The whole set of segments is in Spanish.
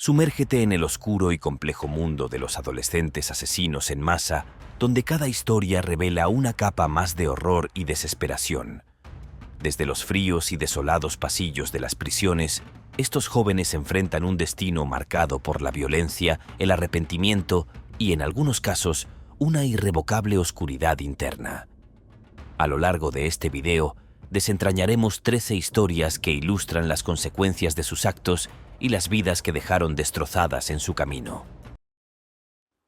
Sumérgete en el oscuro y complejo mundo de los adolescentes asesinos en masa, donde cada historia revela una capa más de horror y desesperación. Desde los fríos y desolados pasillos de las prisiones, estos jóvenes enfrentan un destino marcado por la violencia, el arrepentimiento y, en algunos casos, una irrevocable oscuridad interna. A lo largo de este video, desentrañaremos 13 historias que ilustran las consecuencias de sus actos y las vidas que dejaron destrozadas en su camino.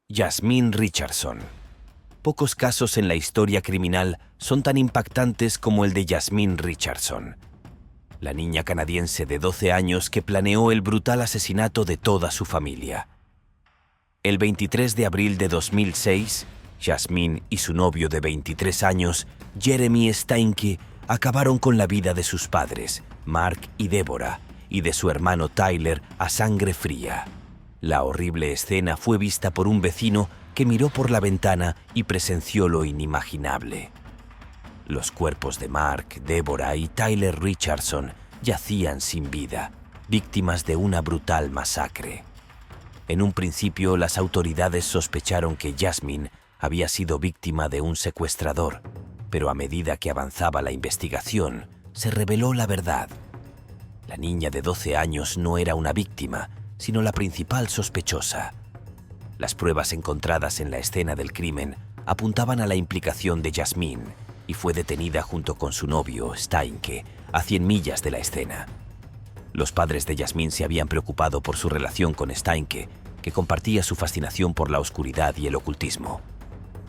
Yasmine Richardson. Pocos casos en la historia criminal son tan impactantes como el de Yasmine Richardson, la niña canadiense de 12 años que planeó el brutal asesinato de toda su familia. El 23 de abril de 2006, Yasmine y su novio de 23 años, Jeremy Steinke, acabaron con la vida de sus padres, Mark y Deborah, y de su hermano Tyler a sangre fría. La horrible escena fue vista por un vecino que miró por la ventana y presenció lo inimaginable. Los cuerpos de Mark, Deborah y Tyler Richardson yacían sin vida, víctimas de una brutal masacre. En un principio, las autoridades sospecharon que Yasmine había sido víctima de un secuestrador, pero a medida que avanzaba la investigación, se reveló la verdad. La niña de 12 años no era una víctima, sino la principal sospechosa. Las pruebas encontradas en la escena del crimen apuntaban a la implicación de Yasmine y fue detenida junto con su novio, Steinke, a 100 millas de la escena. Los padres de Yasmine se habían preocupado por su relación con Steinke, que compartía su fascinación por la oscuridad y el ocultismo.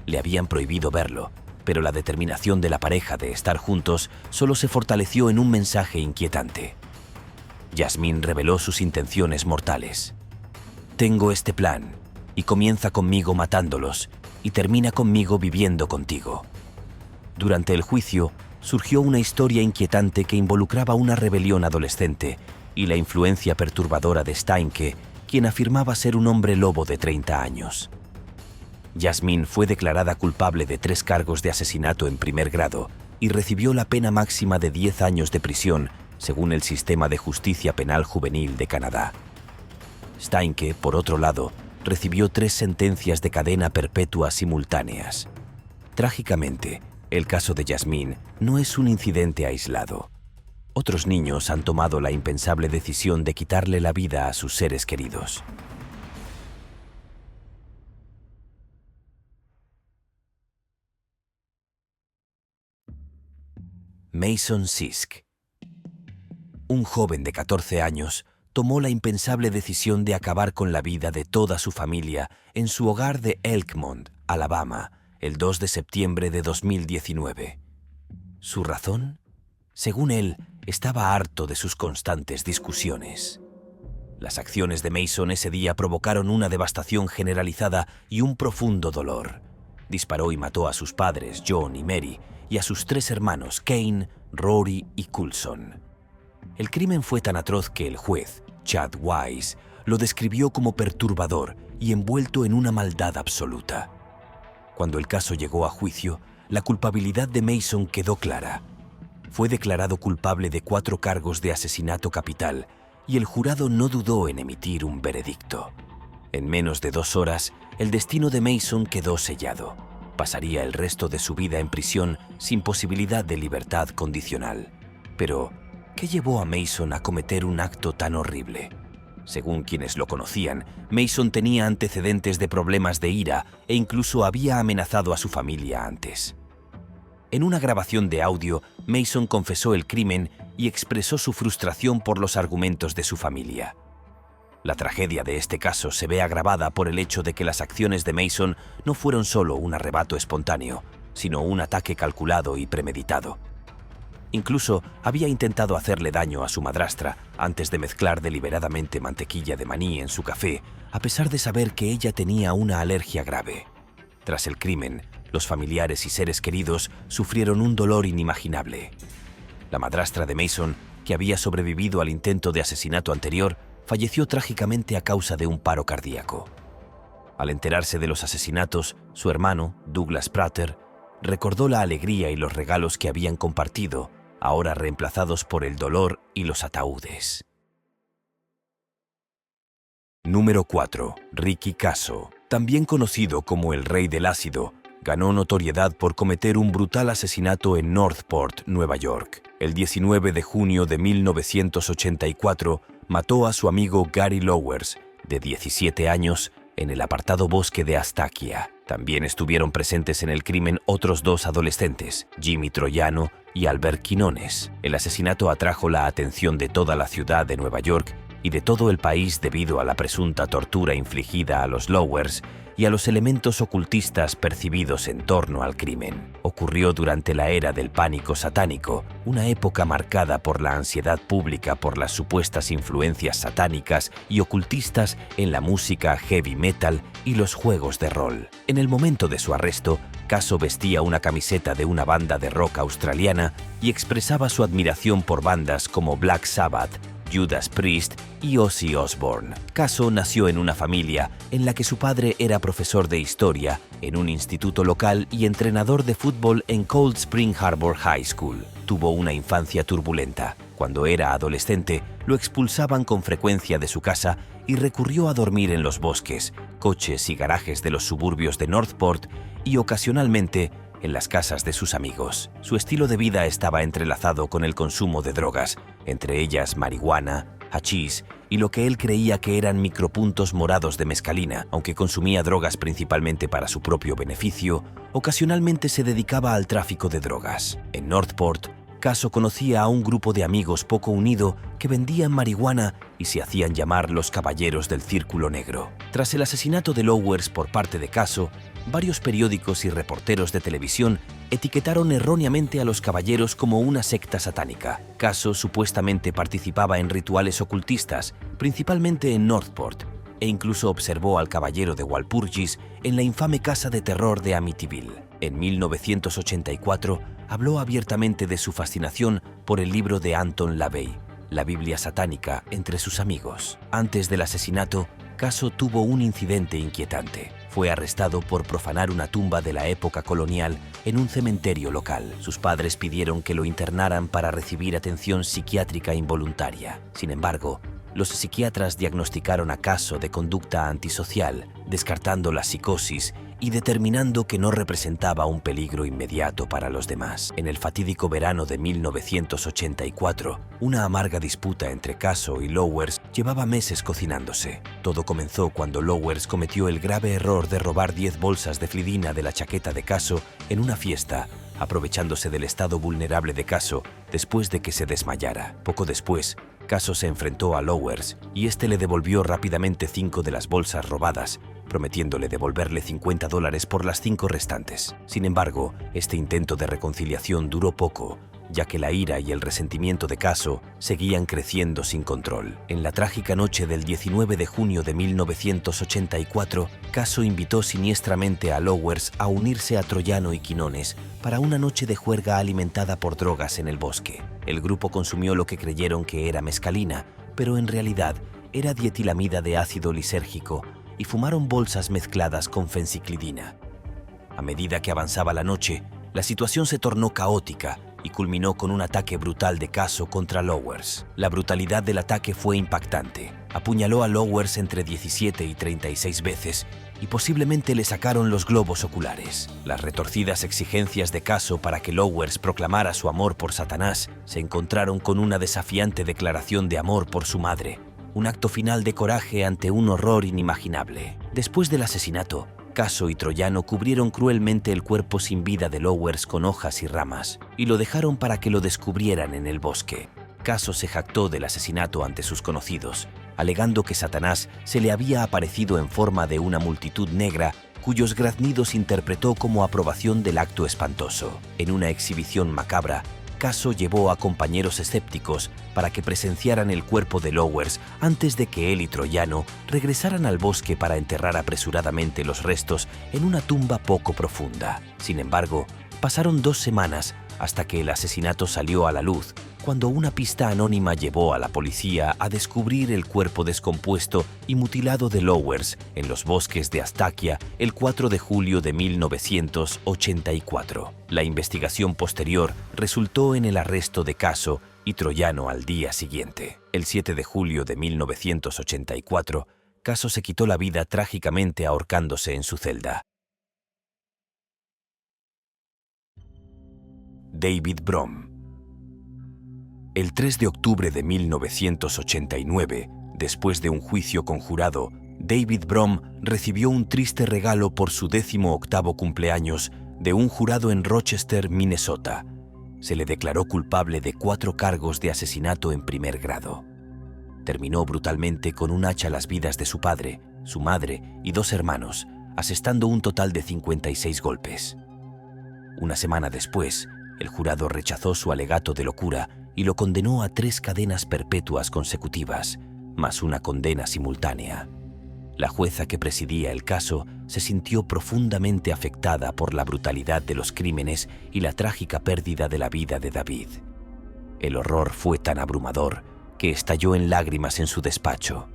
Le habían prohibido verlo, pero la determinación de la pareja de estar juntos solo se fortaleció en un mensaje inquietante. Yasmine reveló sus intenciones mortales. Tengo este plan, y comienza conmigo matándolos, y termina conmigo viviendo contigo. Durante el juicio, surgió una historia inquietante que involucraba una rebelión adolescente y la influencia perturbadora de Steinke, quien afirmaba ser un hombre lobo de 30 años. Yasmine fue declarada culpable de 3 cargos de asesinato en primer grado y recibió la pena máxima de 10 años de prisión, según el Sistema de Justicia Penal Juvenil de Canadá. Steinke, por otro lado, recibió 3 sentencias de cadena perpetua simultáneas. Trágicamente, el caso de Yasmine no es un incidente aislado. Otros niños han tomado la impensable decisión de quitarle la vida a sus seres queridos. Mason Sisk. Un joven de 14 años tomó la impensable decisión de acabar con la vida de toda su familia en su hogar de Elkmont, Alabama, el 2 de septiembre de 2019. ¿Su razón? Según él, estaba harto de sus constantes discusiones. Las acciones de Mason ese día provocaron una devastación generalizada y un profundo dolor. Disparó y mató a sus padres, John y Mary, y a sus 3 hermanos, Kane, Rory y Coulson. El crimen fue tan atroz que el juez, Chad Wise, lo describió como perturbador y envuelto en una maldad absoluta. Cuando el caso llegó a juicio, la culpabilidad de Mason quedó clara. Fue declarado culpable de 4 cargos de asesinato capital y el jurado no dudó en emitir un veredicto. En menos de 2 horas, el destino de Mason quedó sellado. Pasaría el resto de su vida en prisión sin posibilidad de libertad condicional. Pero, ¿qué llevó a Mason a cometer un acto tan horrible? Según quienes lo conocían, Mason tenía antecedentes de problemas de ira e incluso había amenazado a su familia antes. En una grabación de audio, Mason confesó el crimen y expresó su frustración por los argumentos de su familia. La tragedia de este caso se ve agravada por el hecho de que las acciones de Mason no fueron solo un arrebato espontáneo, sino un ataque calculado y premeditado. Incluso había intentado hacerle daño a su madrastra antes de mezclar deliberadamente mantequilla de maní en su café, a pesar de saber que ella tenía una alergia grave. Tras el crimen, los familiares y seres queridos sufrieron un dolor inimaginable. La madrastra de Mason, que había sobrevivido al intento de asesinato anterior, falleció trágicamente a causa de un paro cardíaco. Al enterarse de los asesinatos, su hermano, Douglas Prater, recordó la alegría y los regalos que habían compartido, ahora reemplazados por el dolor y los ataúdes. Número 4. Ricky Kasso. También conocido como el Rey del Ácido, ganó notoriedad por cometer un brutal asesinato en Northport, Nueva York. El 19 de junio de 1984, mató a su amigo Gary Lowers, de 17 años, en el apartado bosque de Astakia. También estuvieron presentes en el crimen otros dos adolescentes, Jimmy Troiano y Albert Quinones. El asesinato atrajo la atención de toda la ciudad de Nueva York y de todo el país debido a la presunta tortura infligida a los Lowers y a los elementos ocultistas percibidos en torno al crimen. Ocurrió durante la era del pánico satánico, una época marcada por la ansiedad pública por las supuestas influencias satánicas y ocultistas en la música heavy metal y los juegos de rol. En el momento de su arresto, Kasso vestía una camiseta de una banda de rock australiana y expresaba su admiración por bandas como Black Sabbath, Judas Priest y Ozzy Osbourne. Kasso nació en una familia en la que su padre era profesor de historia en un instituto local y entrenador de fútbol en Cold Spring Harbor High School. Tuvo una infancia turbulenta. Cuando era adolescente, lo expulsaban con frecuencia de su casa y recurrió a dormir en los bosques, coches y garajes de los suburbios de Northport y ocasionalmente en las casas de sus amigos. Su estilo de vida estaba entrelazado con el consumo de drogas, entre ellas marihuana, hachís y lo que él creía que eran micropuntos morados de mescalina. Aunque consumía drogas principalmente para su propio beneficio, ocasionalmente se dedicaba al tráfico de drogas. En Northport, Kasso conocía a un grupo de amigos poco unido que vendían marihuana y se hacían llamar los Caballeros del Círculo Negro. Tras el asesinato de Lowers por parte de Kasso, varios periódicos y reporteros de televisión etiquetaron erróneamente a los caballeros como una secta satánica. Kasso supuestamente participaba en rituales ocultistas, principalmente en Northport, e incluso observó al caballero de Walpurgis en la infame casa de terror de Amityville. En 1984, habló abiertamente de su fascinación por el libro de Anton LaVey, la Biblia satánica, entre sus amigos. Antes del asesinato, Kasso tuvo un incidente inquietante. Fue arrestado por profanar una tumba de la época colonial en un cementerio local. Sus padres pidieron que lo internaran para recibir atención psiquiátrica involuntaria. Sin embargo, los psiquiatras diagnosticaron a Kasso de conducta antisocial, descartando la psicosis y determinando que no representaba un peligro inmediato para los demás. En el fatídico verano de 1984, una amarga disputa entre Kasso y Lowers llevaba meses cocinándose. Todo comenzó cuando Lowers cometió el grave error de robar 10 bolsas de flidina de la chaqueta de Kasso en una fiesta, aprovechándose del estado vulnerable de Kasso después de que se desmayara. Poco después, Kasso se enfrentó a Lowers y este le devolvió rápidamente 5 de las bolsas robadas, prometiéndole devolverle $50 por las 5 restantes. Sin embargo, este intento de reconciliación duró poco, ya que la ira y el resentimiento de Kasso seguían creciendo sin control. En la trágica noche del 19 de junio de 1984, Kasso invitó siniestramente a Lowers a unirse a Troiano y Quinones para una noche de juerga alimentada por drogas en el bosque. El grupo consumió lo que creyeron que era mescalina, pero en realidad era dietilamida de ácido lisérgico, y fumaron bolsas mezcladas con fenciclidina. A medida que avanzaba la noche, la situación se tornó caótica y culminó con un ataque brutal de Kasso contra Lowers. La brutalidad del ataque fue impactante. Apuñaló a Lowers entre 17 y 36 veces y posiblemente le sacaron los globos oculares. Las retorcidas exigencias de Kasso para que Lowers proclamara su amor por Satanás se encontraron con una desafiante declaración de amor por su madre, un acto final de coraje ante un horror inimaginable. Después del asesinato, Kasso y Troiano cubrieron cruelmente el cuerpo sin vida de Lowers con hojas y ramas y lo dejaron para que lo descubrieran en el bosque. Kasso se jactó del asesinato ante sus conocidos, alegando que Satanás se le había aparecido en forma de una multitud negra cuyos graznidos interpretó como aprobación del acto espantoso. En una exhibición macabra, Kasso llevó a compañeros escépticos para que presenciaran el cuerpo de Lowers antes de que él y Troiano regresaran al bosque para enterrar apresuradamente los restos en una tumba poco profunda. Sin embargo, pasaron 2 semanas hasta que el asesinato salió a la luz, cuando una pista anónima llevó a la policía a descubrir el cuerpo descompuesto y mutilado de Lowers en los bosques de Astakia el 4 de julio de 1984. La investigación posterior resultó en el arresto de Kasso y Troiano al día siguiente. El 7 de julio de 1984, Caso se quitó la vida trágicamente ahorcándose en su celda. David Brom. El 3 de octubre de 1989, después de un juicio conjurado, David Brom recibió un triste regalo por su 18º cumpleaños de un jurado en Rochester, Minnesota. Se le declaró culpable de 4 cargos de asesinato en primer grado. Terminó brutalmente con un hacha las vidas de su padre, su madre y 2 hermanos, asestando un total de 56 golpes. Una semana después, el jurado rechazó su alegato de locura y lo condenó a 3 cadenas perpetuas consecutivas, más una condena simultánea. La jueza que presidía el caso se sintió profundamente afectada por la brutalidad de los crímenes y la trágica pérdida de la vida de David. El horror fue tan abrumador que estalló en lágrimas en su despacho.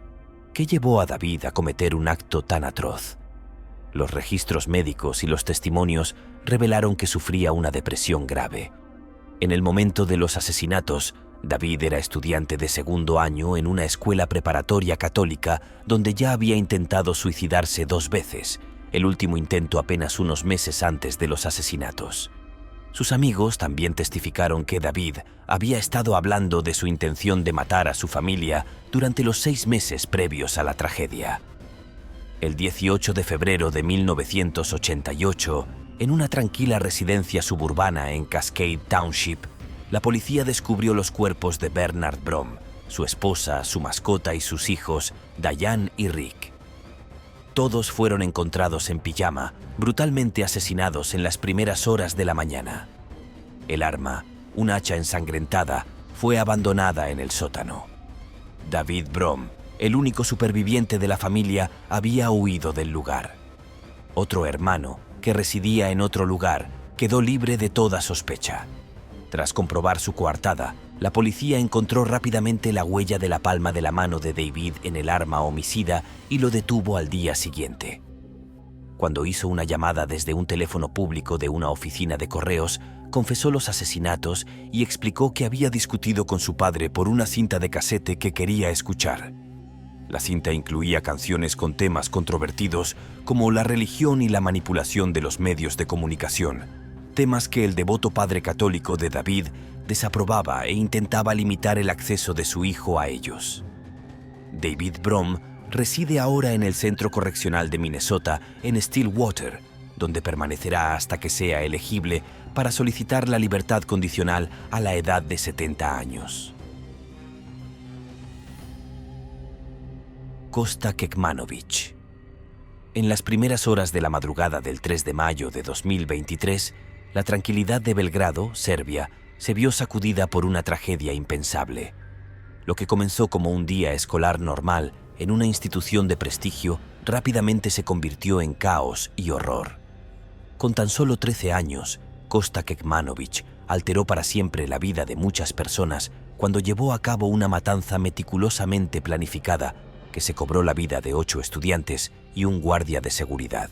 ¿Qué llevó a David a cometer un acto tan atroz? Los registros médicos y los testimonios revelaron que sufría una depresión grave. En el momento de los asesinatos, David era estudiante de 2º año en una escuela preparatoria católica donde ya había intentado suicidarse 2 veces, el último intento apenas unos meses antes de los asesinatos. Sus amigos también testificaron que David había estado hablando de su intención de matar a su familia durante los 6 meses previos a la tragedia. El 18 de febrero de 1988, en una tranquila residencia suburbana en Cascade Township, la policía descubrió los cuerpos de Bernard Brom, su esposa, su mascota y sus hijos, Diane y Rick. Todos fueron encontrados en pijama, brutalmente asesinados en las primeras horas de la mañana. El arma, un hacha ensangrentada, fue abandonada en el sótano. David Brom, el único superviviente de la familia, había huido del lugar. Otro hermano, que residía en otro lugar, quedó libre de toda sospecha. Tras comprobar su coartada, la policía encontró rápidamente la huella de la palma de la mano de David en el arma homicida y lo detuvo al día siguiente. Cuando hizo una llamada desde un teléfono público de una oficina de correos, confesó los asesinatos y explicó que había discutido con su padre por una cinta de casete que quería escuchar. La cinta incluía canciones con temas controvertidos como la religión y la manipulación de los medios de comunicación, temas que el devoto padre católico de David desaprobaba e intentaba limitar el acceso de su hijo a ellos. David Brom reside ahora en el Centro Correccional de Minnesota en Stillwater, donde permanecerá hasta que sea elegible para solicitar la libertad condicional a la edad de 70 años. Kosta Kekmanović. En las primeras horas de la madrugada del 3 de mayo de 2023, la tranquilidad de Belgrado, Serbia, se vio sacudida por una tragedia impensable. Lo que comenzó como un día escolar normal en una institución de prestigio rápidamente se convirtió en caos y horror. Con tan solo 13 años, Kosta Kekmanović alteró para siempre la vida de muchas personas cuando llevó a cabo una matanza meticulosamente planificada que se cobró la vida de 8 estudiantes y un guardia de seguridad.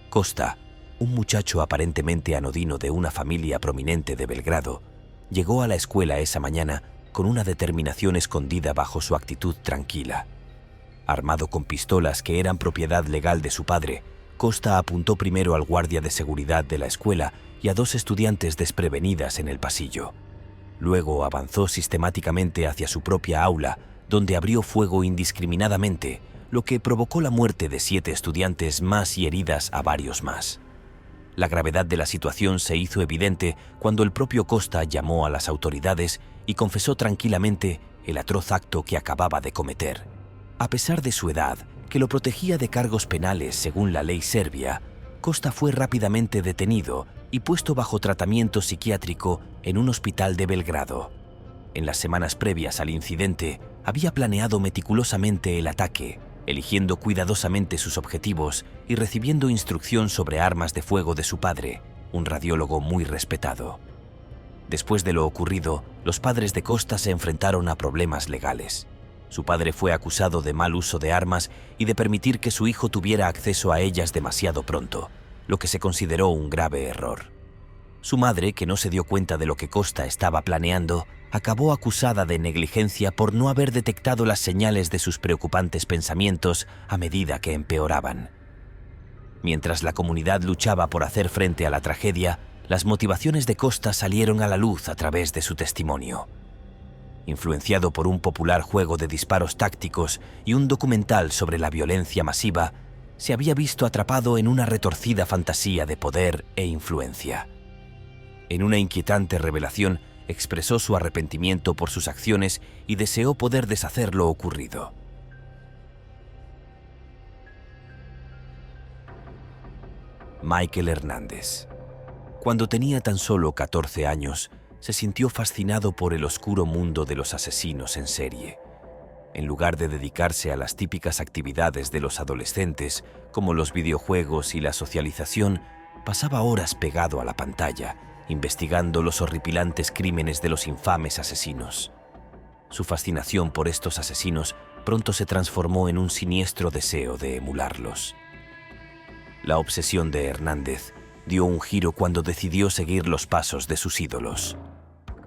Kosta, un muchacho aparentemente anodino de una familia prominente de Belgrado, llegó a la escuela esa mañana con una determinación escondida bajo su actitud tranquila. Armado con pistolas que eran propiedad legal de su padre, Kosta apuntó primero al guardia de seguridad de la escuela y a 2 estudiantes desprevenidas en el pasillo. Luego avanzó sistemáticamente hacia su propia aula, donde abrió fuego indiscriminadamente, lo que provocó la muerte de 7 estudiantes más y heridas a varios más. La gravedad de la situación se hizo evidente cuando el propio Kosta llamó a las autoridades y confesó tranquilamente el atroz acto que acababa de cometer. A pesar de su edad, que lo protegía de cargos penales según la ley serbia, Kosta fue rápidamente detenido y puesto bajo tratamiento psiquiátrico en un hospital de Belgrado. En las semanas previas al incidente, había planeado meticulosamente el ataque, eligiendo cuidadosamente sus objetivos y recibiendo instrucción sobre armas de fuego de su padre, un radiólogo muy respetado. Después de lo ocurrido, los padres de Kosta se enfrentaron a problemas legales. Su padre fue acusado de mal uso de armas y de permitir que su hijo tuviera acceso a ellas demasiado pronto, lo que se consideró un grave error. Su madre, que no se dio cuenta de lo que Costa estaba planeando, acabó acusada de negligencia por no haber detectado las señales de sus preocupantes pensamientos a medida que empeoraban. Mientras la comunidad luchaba por hacer frente a la tragedia, las motivaciones de Costa salieron a la luz a través de su testimonio. Influenciado por un popular juego de disparos tácticos y un documental sobre la violencia masiva, se había visto atrapado en una retorcida fantasía de poder e influencia. En una inquietante revelación, expresó su arrepentimiento por sus acciones y deseó poder deshacer lo ocurrido. Michael Hernández. Cuando tenía tan solo 14 años, se sintió fascinado por el oscuro mundo de los asesinos en serie. En lugar de dedicarse a las típicas actividades de los adolescentes, como los videojuegos y la socialización, pasaba horas pegado a la pantalla, investigando los horripilantes crímenes de los infames asesinos. Su fascinación por estos asesinos pronto se transformó en un siniestro deseo de emularlos. La obsesión de Hernández dio un giro cuando decidió seguir los pasos de sus ídolos.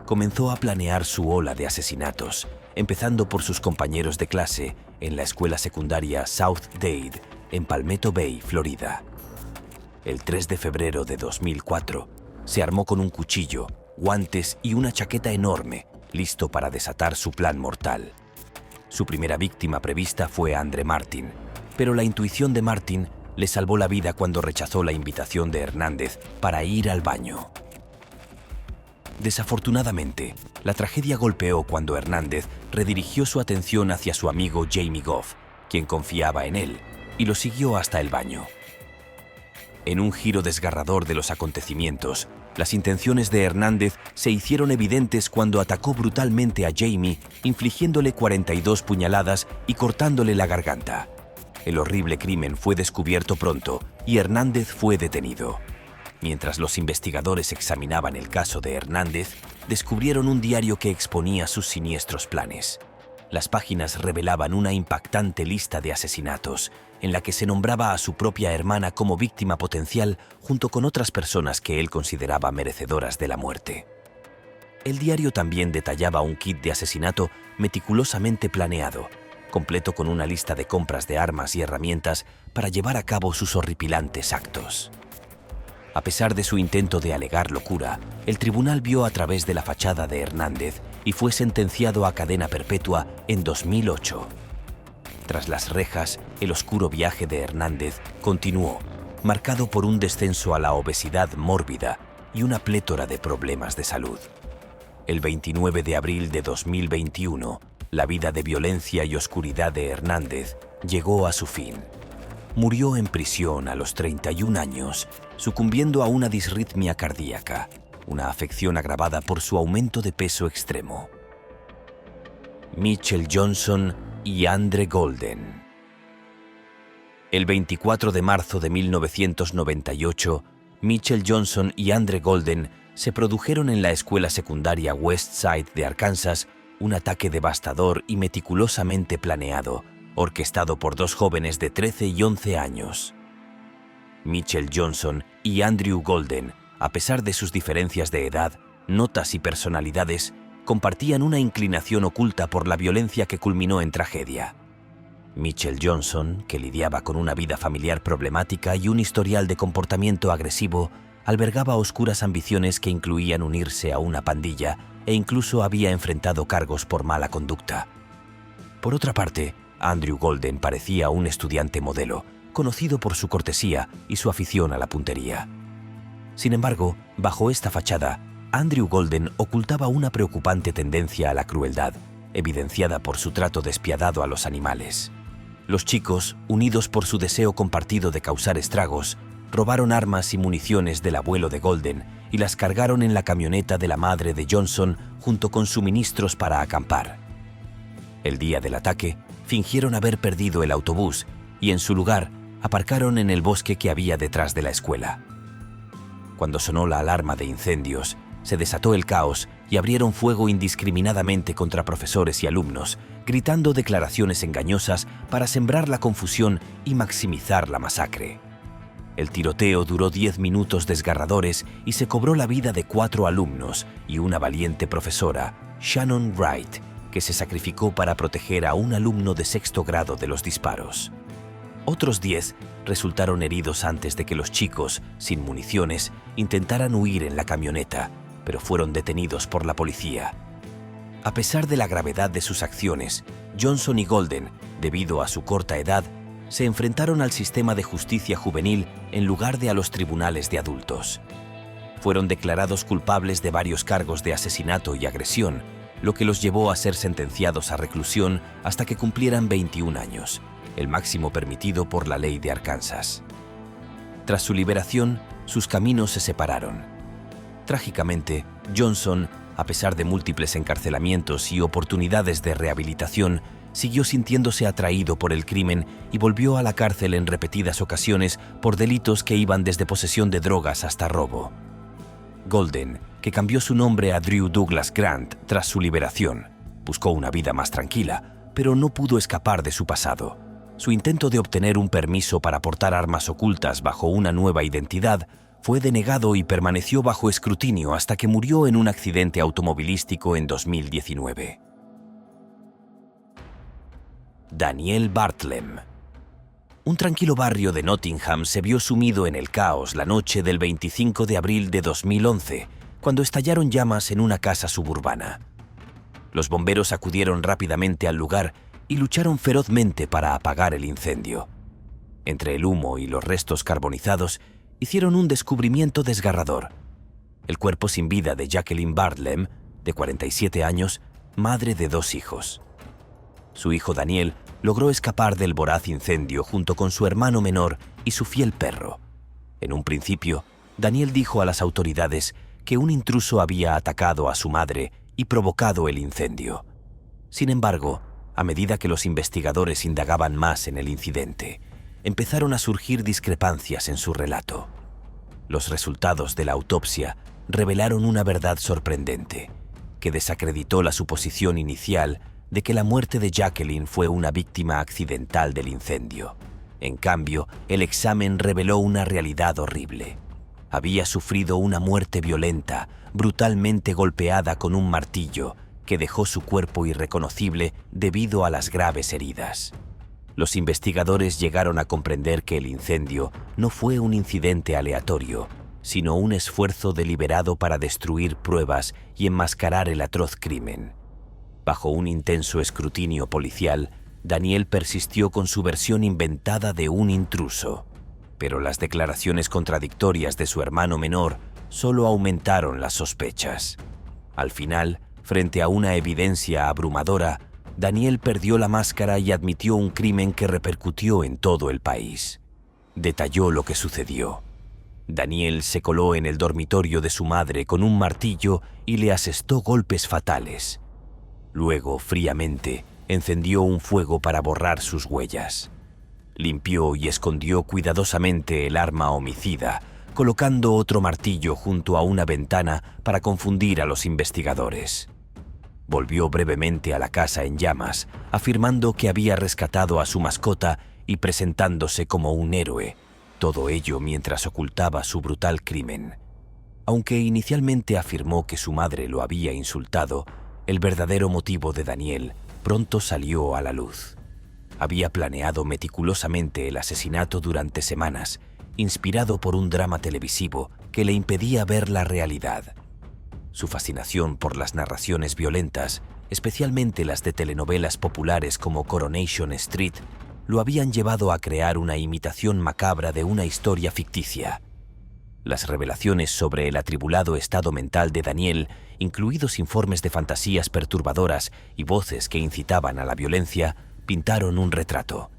Comenzó a planear su ola de asesinatos, empezando por sus compañeros de clase en la escuela secundaria South Dade, en Palmetto Bay, Florida. El 3 de febrero de 2004, se armó con un cuchillo, guantes y una chaqueta enorme, listo para desatar su plan mortal. Su primera víctima prevista fue Andre Martin, pero la intuición de Martin le salvó la vida cuando rechazó la invitación de Hernández para ir al baño. Desafortunadamente, la tragedia golpeó cuando Hernández redirigió su atención hacia su amigo Jamie Goff, quien confiaba en él, y lo siguió hasta el baño. En un giro desgarrador de los acontecimientos, las intenciones de Hernández se hicieron evidentes cuando atacó brutalmente a Jamie, infligiéndole 42 puñaladas y cortándole la garganta. El horrible crimen fue descubierto pronto y Hernández fue detenido. Mientras los investigadores examinaban el caso de Hernández, descubrieron un diario que exponía sus siniestros planes. Las páginas revelaban una impactante lista de asesinatos, en la que se nombraba a su propia hermana como víctima potencial junto con otras personas que él consideraba merecedoras de la muerte. El diario también detallaba un kit de asesinato meticulosamente planeado, completo con una lista de compras de armas y herramientas para llevar a cabo sus horripilantes actos. A pesar de su intento de alegar locura, el tribunal vio a través de la fachada de Hernández y fue sentenciado a cadena perpetua en 2008. Tras las rejas, el oscuro viaje de Hernández continuó, marcado por un descenso a la obesidad mórbida y una plétora de problemas de salud. El 29 de abril de 2021, la vida de violencia y oscuridad de Hernández llegó a su fin. Murió en prisión a los 31 años, sucumbiendo a una disritmia cardíaca, una afección agravada por su aumento de peso extremo. Mitchell Johnson y Andre Golden. El 24 de marzo de 1998, Mitchell Johnson y Andre Golden se produjeron en la escuela secundaria Westside de Arkansas un ataque devastador y meticulosamente planeado, orquestado por dos jóvenes de 13 y 11 años. Mitchell Johnson y Andrew Golden, a pesar de sus diferencias de edad, notas y personalidades, compartían una inclinación oculta por la violencia que culminó en tragedia. Mitchell Johnson, que lidiaba con una vida familiar problemática y un historial de comportamiento agresivo, albergaba oscuras ambiciones que incluían unirse a una pandilla e incluso había enfrentado cargos por mala conducta. Por otra parte, Andrew Golden parecía un estudiante modelo, conocido por su cortesía y su afición a la puntería. Sin embargo, bajo esta fachada, Andrew Golden ocultaba una preocupante tendencia a la crueldad, evidenciada por su trato despiadado a los animales. Los chicos, unidos por su deseo compartido de causar estragos, robaron armas y municiones del abuelo de Golden y las cargaron en la camioneta de la madre de Johnson junto con suministros para acampar. El día del ataque, fingieron haber perdido el autobús y en su lugar aparcaron en el bosque que había detrás de la escuela. Cuando sonó la alarma de incendios, se desató el caos y abrieron fuego indiscriminadamente contra profesores y alumnos, gritando declaraciones engañosas para sembrar la confusión y maximizar la masacre. El tiroteo duró 10 minutos desgarradores y se cobró la vida de 4 alumnos y una valiente profesora, Shannon Wright, que se sacrificó para proteger a un alumno de 6º grado de los disparos. Otros 10 resultaron heridos antes de que los chicos, sin municiones, intentaran huir en la camioneta, pero fueron detenidos por la policía. A pesar de la gravedad de sus acciones, Johnson y Golden, debido a su corta edad, se enfrentaron al sistema de justicia juvenil en lugar de a los tribunales de adultos. Fueron declarados culpables de varios cargos de asesinato y agresión, lo que los llevó a ser sentenciados a reclusión hasta que cumplieran 21 años, el máximo permitido por la ley de Arkansas. Tras su liberación, sus caminos se separaron. Trágicamente, Johnson, a pesar de múltiples encarcelamientos y oportunidades de rehabilitación, siguió sintiéndose atraído por el crimen y volvió a la cárcel en repetidas ocasiones por delitos que iban desde posesión de drogas hasta robo. Golden, que cambió su nombre a Drew Douglas Grant tras su liberación, buscó una vida más tranquila, pero no pudo escapar de su pasado. Su intento de obtener un permiso para portar armas ocultas bajo una nueva identidad fue denegado y permaneció bajo escrutinio hasta que murió en un accidente automovilístico en 2019. Daniel Bartlett. Un tranquilo barrio de Nottingham se vio sumido en el caos la noche del 25 de abril de 2011, cuando estallaron llamas en una casa suburbana. Los bomberos acudieron rápidamente al lugar y lucharon ferozmente para apagar el incendio. Entre el humo y los restos carbonizados, hicieron un descubrimiento desgarrador: el cuerpo sin vida de Jacqueline Bartlett, de 47 años, madre de 2 hijos. Su hijo Daniel logró escapar del voraz incendio junto con su hermano menor y su fiel perro. En un principio, Daniel dijo a las autoridades que un intruso había atacado a su madre y provocado el incendio. Sin embargo, a medida que los investigadores indagaban más en el incidente, empezaron a surgir discrepancias en su relato. Los resultados de la autopsia revelaron una verdad sorprendente, que desacreditó la suposición inicial de que la muerte de Jacqueline fue una víctima accidental del incendio. En cambio, el examen reveló una realidad horrible. Había sufrido una muerte violenta, brutalmente golpeada con un martillo, que dejó su cuerpo irreconocible debido a las graves heridas. Los investigadores llegaron a comprender que el incendio no fue un incidente aleatorio, sino un esfuerzo deliberado para destruir pruebas y enmascarar el atroz crimen. Bajo un intenso escrutinio policial, Daniel persistió con su versión inventada de un intruso, pero las declaraciones contradictorias de su hermano menor solo aumentaron las sospechas. Al final, frente a una evidencia abrumadora, Daniel perdió la máscara y admitió un crimen que repercutió en todo el país. Detalló lo que sucedió. Daniel se coló en el dormitorio de su madre con un martillo y le asestó golpes fatales. Luego, fríamente, encendió un fuego para borrar sus huellas. Limpió y escondió cuidadosamente el arma homicida, colocando otro martillo junto a una ventana para confundir a los investigadores. Volvió brevemente a la casa en llamas, afirmando que había rescatado a su mascota y presentándose como un héroe, todo ello mientras ocultaba su brutal crimen. Aunque inicialmente afirmó que su madre lo había insultado, el verdadero motivo de Daniel pronto salió a la luz. Había planeado meticulosamente el asesinato durante semanas, inspirado por un drama televisivo que le impedía ver la realidad. Su fascinación por las narraciones violentas, especialmente las de telenovelas populares como Coronation Street, lo habían llevado a crear una imitación macabra de una historia ficticia. Las revelaciones sobre el atribulado estado mental de Daniel, incluidos informes de fantasías perturbadoras y voces que incitaban a la violencia, pintaron un retrato.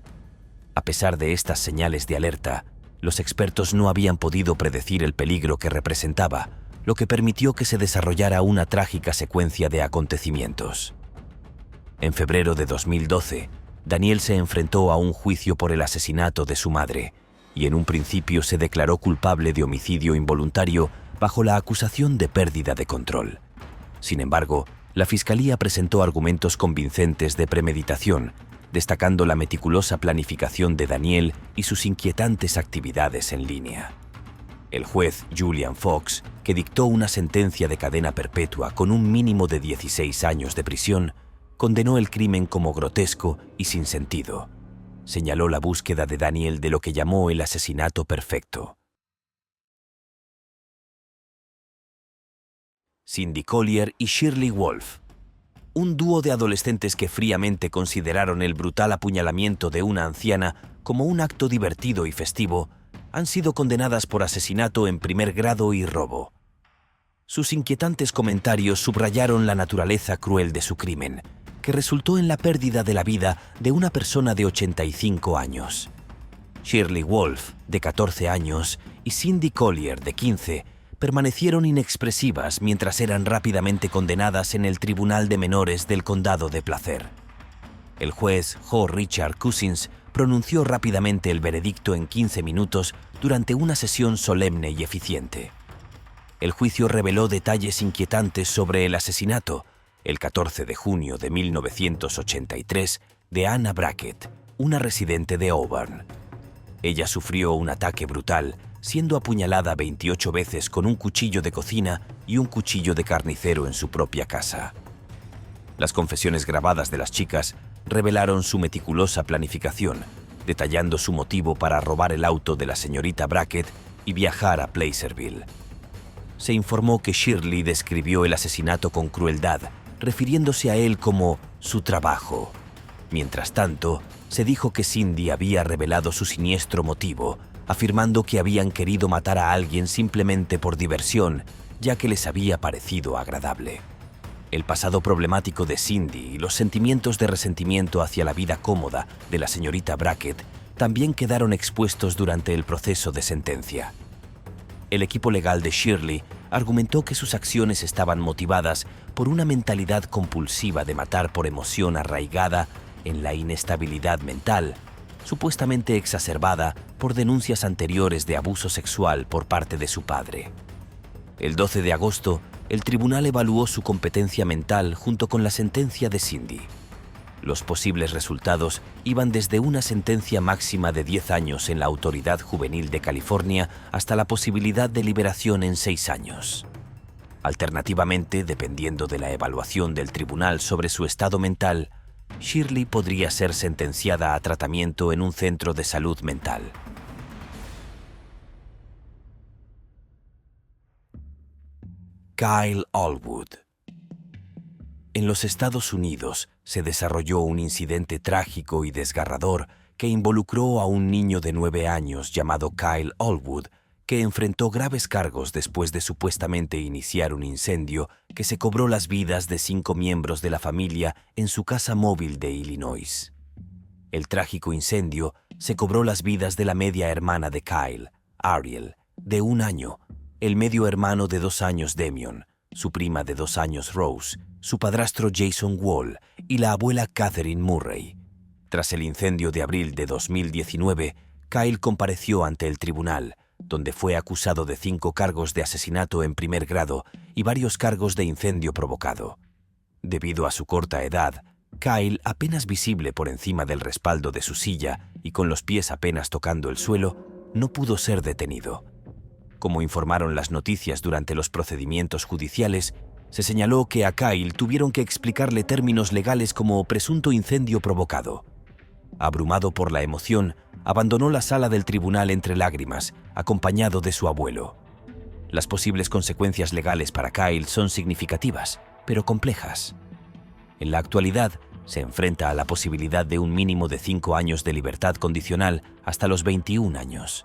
A pesar de estas señales de alerta, los expertos no habían podido predecir el peligro que representaba, lo que permitió que se desarrollara una trágica secuencia de acontecimientos. En febrero de 2012, Daniel se enfrentó a un juicio por el asesinato de su madre, y en un principio se declaró culpable de homicidio involuntario bajo la acusación de pérdida de control. Sin embargo, la Fiscalía presentó argumentos convincentes de premeditación, destacando la meticulosa planificación de Daniel y sus inquietantes actividades en línea. El juez Julian Fox, que dictó una sentencia de cadena perpetua con un mínimo de 16 años de prisión, condenó el crimen como grotesco y sin sentido. Señaló la búsqueda de Daniel de lo que llamó el asesinato perfecto. Cindy Collier y Shirley Wolf. Un dúo de adolescentes que fríamente consideraron el brutal apuñalamiento de una anciana como un acto divertido y festivo, han sido condenadas por asesinato en primer grado y robo. Sus inquietantes comentarios subrayaron la naturaleza cruel de su crimen, que resultó en la pérdida de la vida de una persona de 85 años. Shirley Wolf, de 14 años, y Cindy Collier, de 15, permanecieron inexpresivas mientras eran rápidamente condenadas en el Tribunal de Menores del Condado de Placer. El juez Jo Richard Cousins pronunció rápidamente el veredicto en 15 minutos durante una sesión solemne y eficiente. El juicio reveló detalles inquietantes sobre el asesinato, el 14 de junio de 1983, de Anna Brackett, una residente de Auburn. Ella sufrió un ataque brutal, siendo apuñalada 28 veces con un cuchillo de cocina y un cuchillo de carnicero en su propia casa. Las confesiones grabadas de las chicas revelaron su meticulosa planificación, detallando su motivo para robar el auto de la señorita Brackett y viajar a Placerville. Se informó que Shirley describió el asesinato con crueldad, refiriéndose a él como su trabajo. Mientras tanto, se dijo que Cindy había revelado su siniestro motivo, afirmando que habían querido matar a alguien simplemente por diversión, ya que les había parecido agradable. El pasado problemático de Cindy y los sentimientos de resentimiento hacia la vida cómoda de la señorita Brackett también quedaron expuestos durante el proceso de sentencia. El equipo legal de Shirley argumentó que sus acciones estaban motivadas por una mentalidad compulsiva de matar por emoción arraigada en la inestabilidad mental, supuestamente exacerbada por denuncias anteriores de abuso sexual por parte de su padre. El 12 de agosto, el tribunal evaluó su competencia mental junto con la sentencia de Cindy. Los posibles resultados iban desde una sentencia máxima de 10 años en la Autoridad Juvenil de California hasta la posibilidad de liberación en 6 años. Alternativamente, dependiendo de la evaluación del tribunal sobre su estado mental, Shirley podría ser sentenciada a tratamiento en un centro de salud mental. Kyle Allwood. En los Estados Unidos se desarrolló un incidente trágico y desgarrador que involucró a un niño de 9 años llamado Kyle Allwood, que enfrentó graves cargos después de supuestamente iniciar un incendio que se cobró las vidas de 5 miembros de la familia en su casa móvil de Illinois. El trágico incendio se cobró las vidas de la media hermana de Kyle, Ariel, de 1 año, el medio hermano de 2 años Demion, su prima de 2 años Rose, su padrastro Jason Wall y la abuela Catherine Murray. Tras el incendio de abril de 2019, Kyle compareció ante el tribunal, donde fue acusado de 5 cargos de asesinato en primer grado y varios cargos de incendio provocado. Debido a su corta edad, Kyle, apenas visible por encima del respaldo de su silla y con los pies apenas tocando el suelo, no pudo ser detenido. Como informaron las noticias durante los procedimientos judiciales, se señaló que a Kyle tuvieron que explicarle términos legales como presunto incendio provocado. Abrumado por la emoción, abandonó la sala del tribunal entre lágrimas, acompañado de su abuelo. Las posibles consecuencias legales para Kyle son significativas, pero complejas. En la actualidad, se enfrenta a la posibilidad de un mínimo de 5 años de libertad condicional hasta los 21 años.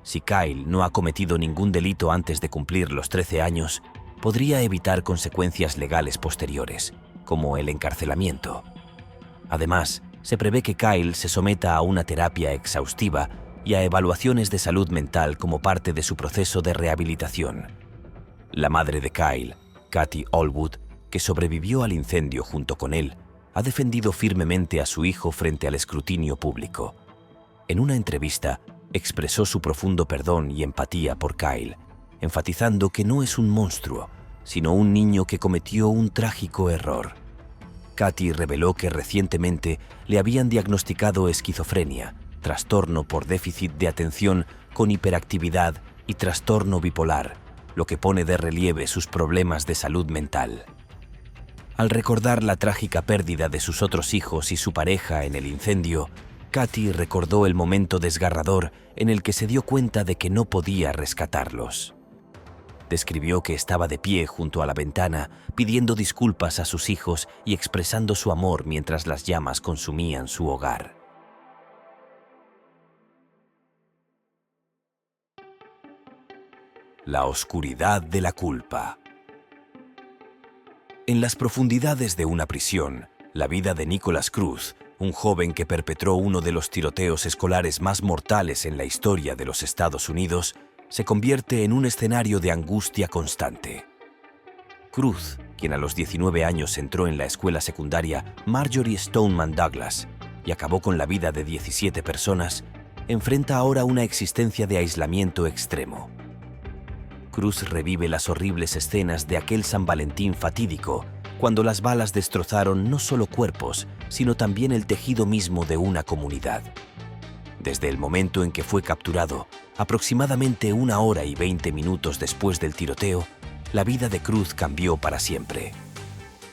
Si Kyle no ha cometido ningún delito antes de cumplir los 13 años, podría evitar consecuencias legales posteriores, como el encarcelamiento. Además, se prevé que Kyle se someta a una terapia exhaustiva y a evaluaciones de salud mental como parte de su proceso de rehabilitación. La madre de Kyle, Kathy Allwood, que sobrevivió al incendio junto con él, ha defendido firmemente a su hijo frente al escrutinio público. En una entrevista, expresó su profundo perdón y empatía por Kyle, enfatizando que no es un monstruo, sino un niño que cometió un trágico error. Katie reveló que recientemente le habían diagnosticado esquizofrenia, trastorno por déficit de atención con hiperactividad y trastorno bipolar, lo que pone de relieve sus problemas de salud mental. Al recordar la trágica pérdida de sus otros hijos y su pareja en el incendio, Katie recordó el momento desgarrador en el que se dio cuenta de que no podía rescatarlos. Describió que estaba de pie junto a la ventana, pidiendo disculpas a sus hijos y expresando su amor mientras las llamas consumían su hogar. La oscuridad de la culpa. En las profundidades de una prisión, la vida de Nicholas Cruz, un joven que perpetró uno de los tiroteos escolares más mortales en la historia de los Estados Unidos, se convierte en un escenario de angustia constante. Cruz, quien a los 19 años entró en la escuela secundaria Marjory Stoneman Douglas y acabó con la vida de 17 personas, enfrenta ahora una existencia de aislamiento extremo. Cruz revive las horribles escenas de aquel San Valentín fatídico, cuando las balas destrozaron no solo cuerpos, sino también el tejido mismo de una comunidad. Desde el momento en que fue capturado, aproximadamente 1 hora y 20 minutos después del tiroteo, la vida de Cruz cambió para siempre.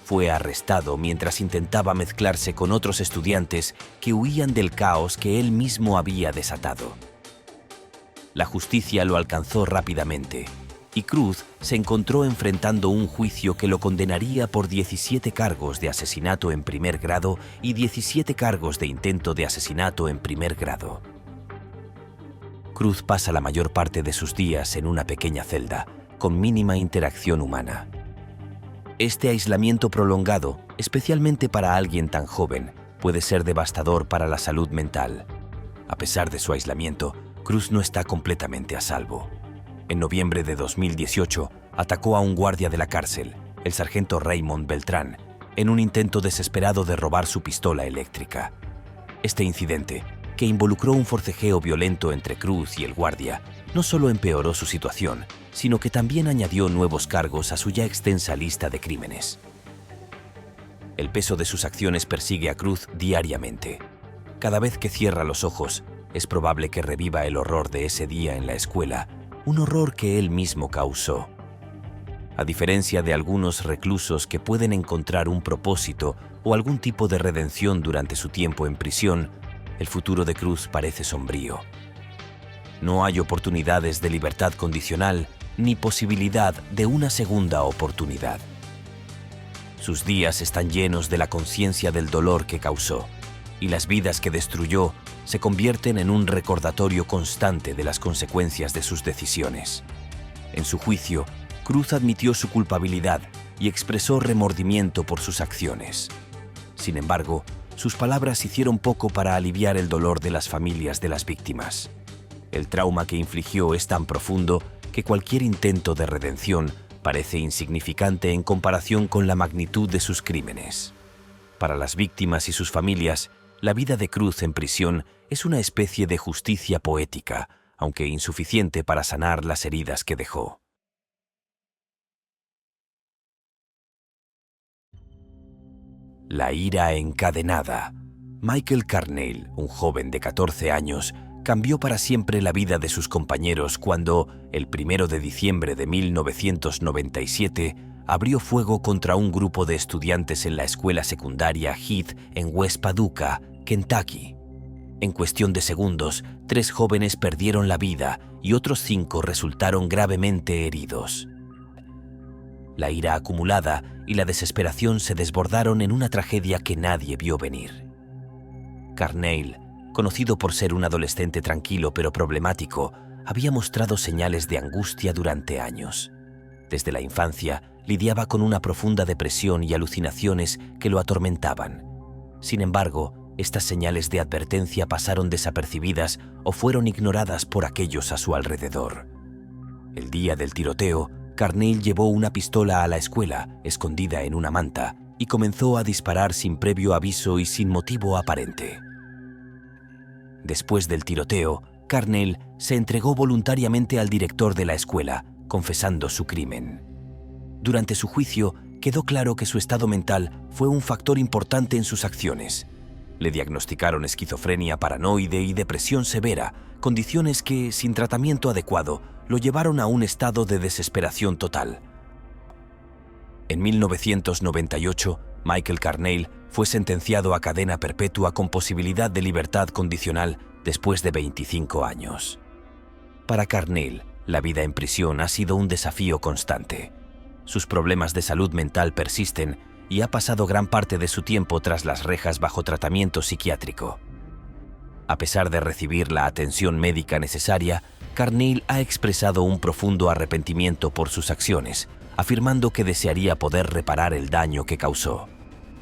Fue arrestado mientras intentaba mezclarse con otros estudiantes que huían del caos que él mismo había desatado. La justicia lo alcanzó rápidamente, y Cruz se encontró enfrentando un juicio que lo condenaría por 17 cargos de asesinato en primer grado y 17 cargos de intento de asesinato en primer grado. Cruz pasa la mayor parte de sus días en una pequeña celda, con mínima interacción humana. Este aislamiento prolongado, especialmente para alguien tan joven, puede ser devastador para la salud mental. A pesar de su aislamiento, Cruz no está completamente a salvo. En noviembre de 2018, atacó a un guardia de la cárcel, el sargento Raymond Beltrán, en un intento desesperado de robar su pistola eléctrica. Este incidente, que involucró un forcejeo violento entre Cruz y el guardia, no solo empeoró su situación, sino que también añadió nuevos cargos a su ya extensa lista de crímenes. El peso de sus acciones persigue a Cruz diariamente. Cada vez que cierra los ojos, es probable que reviva el horror de ese día en la escuela, un horror que él mismo causó. A diferencia de algunos reclusos que pueden encontrar un propósito o algún tipo de redención durante su tiempo en prisión, el futuro de Cruz parece sombrío. No hay oportunidades de libertad condicional ni posibilidad de una segunda oportunidad. Sus días están llenos de la conciencia del dolor que causó, y las vidas que destruyó se convierten en un recordatorio constante de las consecuencias de sus decisiones. En su juicio, Cruz admitió su culpabilidad y expresó remordimiento por sus acciones. Sin embargo, sus palabras hicieron poco para aliviar el dolor de las familias de las víctimas. El trauma que infligió es tan profundo que cualquier intento de redención parece insignificante en comparación con la magnitud de sus crímenes. Para las víctimas y sus familias, la vida de Cruz en prisión es una especie de justicia poética, aunque insuficiente para sanar las heridas que dejó. La ira encadenada. Michael Carneil, un joven de 14 años, cambió para siempre la vida de sus compañeros cuando, el 1 de diciembre de 1997, abrió fuego contra un grupo de estudiantes en la escuela secundaria Heath en West Paducah, Kentucky. En cuestión de segundos, 3 jóvenes perdieron la vida y otros 5 resultaron gravemente heridos. La ira acumulada y la desesperación se desbordaron en una tragedia que nadie vio venir. Carneil, conocido por ser un adolescente tranquilo pero problemático, había mostrado señales de angustia durante años. Desde la infancia, lidiaba con una profunda depresión y alucinaciones que lo atormentaban. Sin embargo, estas señales de advertencia pasaron desapercibidas o fueron ignoradas por aquellos a su alrededor. El día del tiroteo, Carneil llevó una pistola a la escuela, escondida en una manta, y comenzó a disparar sin previo aviso y sin motivo aparente. Después del tiroteo, Carneil se entregó voluntariamente al director de la escuela, confesando su crimen. Durante su juicio, quedó claro que su estado mental fue un factor importante en sus acciones. Le diagnosticaron esquizofrenia paranoide y depresión severa, condiciones que, sin tratamiento adecuado, lo llevaron a un estado de desesperación total. En 1998, Michael Carneil fue sentenciado a cadena perpetua con posibilidad de libertad condicional después de 25 años. Para Carneil, la vida en prisión ha sido un desafío constante. Sus problemas de salud mental persisten y ha pasado gran parte de su tiempo tras las rejas bajo tratamiento psiquiátrico. A pesar de recibir la atención médica necesaria, Carneil ha expresado un profundo arrepentimiento por sus acciones, afirmando que desearía poder reparar el daño que causó.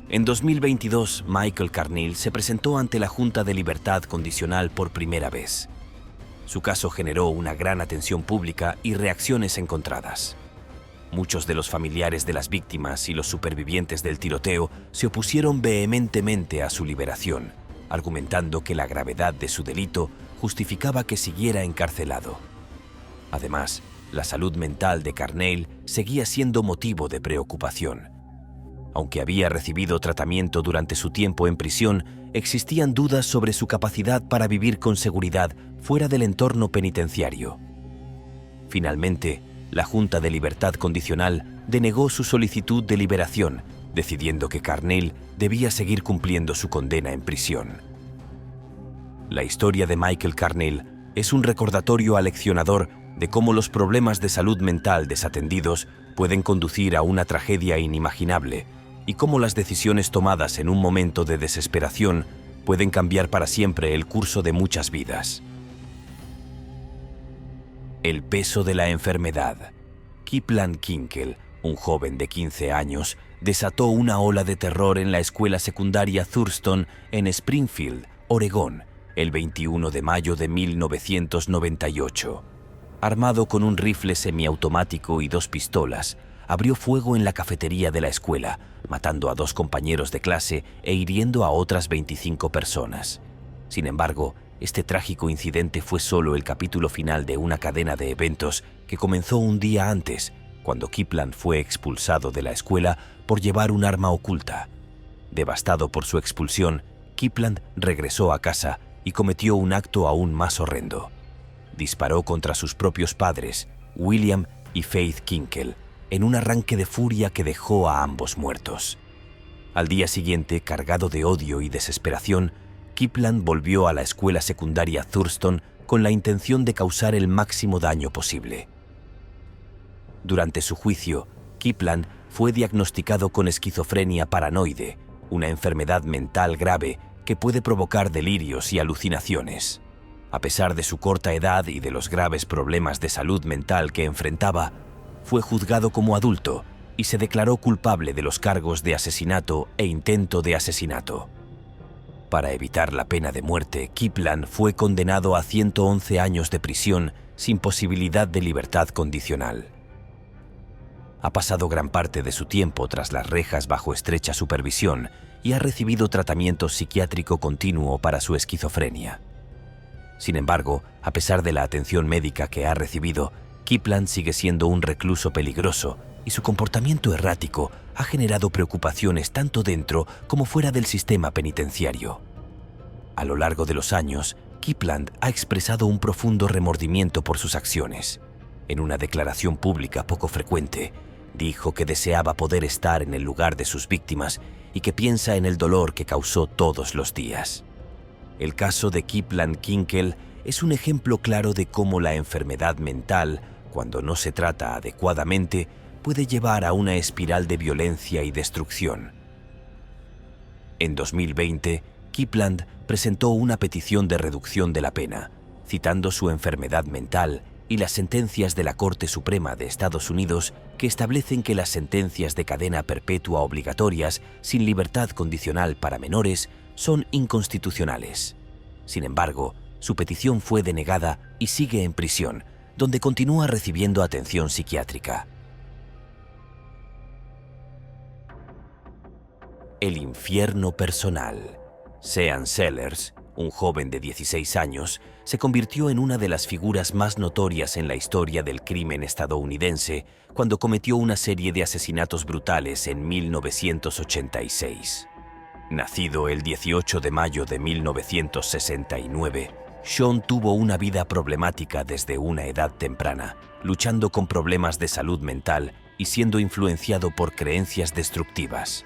En 2022, Michael Carneil se presentó ante la Junta de Libertad Condicional por primera vez. Su caso generó una gran atención pública y reacciones encontradas. Muchos de los familiares de las víctimas y los supervivientes del tiroteo se opusieron vehementemente a su liberación, argumentando que la gravedad de su delito justificaba que siguiera encarcelado. Además, la salud mental de Carneil seguía siendo motivo de preocupación. Aunque había recibido tratamiento durante su tiempo en prisión, existían dudas sobre su capacidad para vivir con seguridad fuera del entorno penitenciario. Finalmente, la Junta de Libertad Condicional denegó su solicitud de liberación, decidiendo que Carneil debía seguir cumpliendo su condena en prisión. La historia de Michael Carneil es un recordatorio aleccionador de cómo los problemas de salud mental desatendidos pueden conducir a una tragedia inimaginable y cómo las decisiones tomadas en un momento de desesperación pueden cambiar para siempre el curso de muchas vidas. El peso de la enfermedad. Kipland Kinkel, un joven de 15 años, desató una ola de terror en la escuela secundaria Thurston en Springfield, Oregón, el 21 de mayo de 1998. Armado con un rifle semiautomático y 2 pistolas, abrió fuego en la cafetería de la escuela, matando a 2 compañeros de clase e hiriendo a otras 25 personas. Sin embargo, este trágico incidente fue solo el capítulo final de una cadena de eventos que comenzó un día antes, cuando Kipland fue expulsado de la escuela por llevar un arma oculta. Devastado por su expulsión, Kipland regresó a casa y cometió un acto aún más horrendo. Disparó contra sus propios padres, William y Faith Kinkel, en un arranque de furia que dejó a ambos muertos. Al día siguiente, cargado de odio y desesperación, Kipland volvió a la escuela secundaria Thurston con la intención de causar el máximo daño posible. Durante su juicio, Kipland fue diagnosticado con esquizofrenia paranoide, una enfermedad mental grave que puede provocar delirios y alucinaciones. A pesar de su corta edad y de los graves problemas de salud mental que enfrentaba, fue juzgado como adulto y se declaró culpable de los cargos de asesinato e intento de asesinato. Para evitar la pena de muerte, Kipland fue condenado a 111 años de prisión sin posibilidad de libertad condicional. Ha pasado gran parte de su tiempo tras las rejas bajo estrecha supervisión y ha recibido tratamiento psiquiátrico continuo para su esquizofrenia. Sin embargo, a pesar de la atención médica que ha recibido, Kipland sigue siendo un recluso peligroso y su comportamiento errático ha generado preocupaciones tanto dentro como fuera del sistema penitenciario. A lo largo de los años, Kipland ha expresado un profundo remordimiento por sus acciones. En una declaración pública poco frecuente, dijo que deseaba poder estar en el lugar de sus víctimas y que piensa en el dolor que causó todos los días. El caso de Kipland Kinkel es un ejemplo claro de cómo la enfermedad mental, cuando no se trata adecuadamente, puede llevar a una espiral de violencia y destrucción. En 2020, Kipland presentó una petición de reducción de la pena, citando su enfermedad mental y las sentencias de la Corte Suprema de Estados Unidos que establecen que las sentencias de cadena perpetua obligatorias sin libertad condicional para menores son inconstitucionales. Sin embargo, su petición fue denegada y sigue en prisión, donde continúa recibiendo atención psiquiátrica. El infierno personal. Sean Sellers, un joven de 16 años, se convirtió en una de las figuras más notorias en la historia del crimen estadounidense cuando cometió una serie de asesinatos brutales en 1986. Nacido el 18 de mayo de 1969, Sean tuvo una vida problemática desde una edad temprana, luchando con problemas de salud mental y siendo influenciado por creencias destructivas.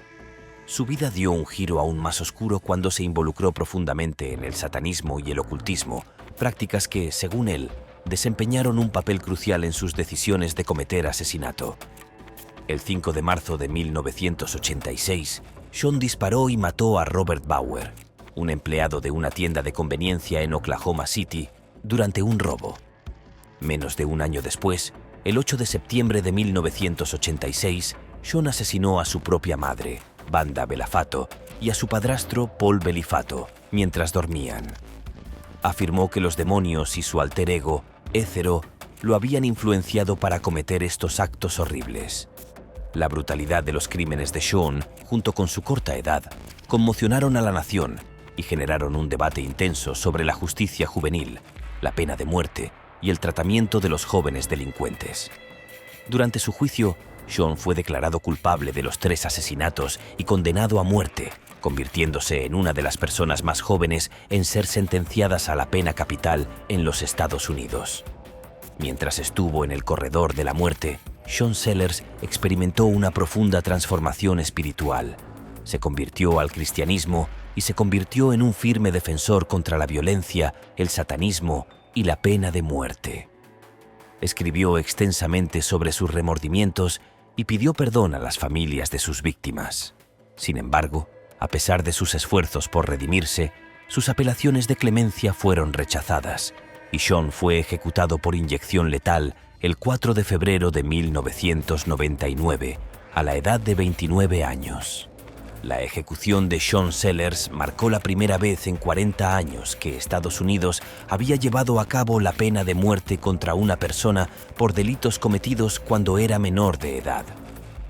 Su vida dio un giro aún más oscuro cuando se involucró profundamente en el satanismo y el ocultismo, prácticas que, según él, desempeñaron un papel crucial en sus decisiones de cometer asesinato. El 5 de marzo de 1986, Sean disparó y mató a Robert Bauer, un empleado de una tienda de conveniencia en Oklahoma City, durante un robo. Menos de un año después, el 8 de septiembre de 1986, Sean asesinó a su propia madre, Wanda Belafato, y a su padrastro, Paul Belifato, mientras dormían. Afirmó que los demonios y su alter ego, Éthero, lo habían influenciado para cometer estos actos horribles. La brutalidad de los crímenes de Sean, junto con su corta edad, conmocionaron a la nación y generaron un debate intenso sobre la justicia juvenil, la pena de muerte y el tratamiento de los jóvenes delincuentes. Durante su juicio, Sean fue declarado culpable de los 3 asesinatos y condenado a muerte, convirtiéndose en una de las personas más jóvenes en ser sentenciadas a la pena capital en los Estados Unidos. Mientras estuvo en el corredor de la muerte, Sean Sellers experimentó una profunda transformación espiritual. Se convirtió al cristianismo y se convirtió en un firme defensor contra la violencia, el satanismo y la pena de muerte. Escribió extensamente sobre sus remordimientos y pidió perdón a las familias de sus víctimas. Sin embargo, a pesar de sus esfuerzos por redimirse, sus apelaciones de clemencia fueron rechazadas y Sean fue ejecutado por inyección letal el 4 de febrero de 1999, a la edad de 29 años. La ejecución de Sean Sellers marcó la primera vez en 40 años que Estados Unidos había llevado a cabo la pena de muerte contra una persona por delitos cometidos cuando era menor de edad.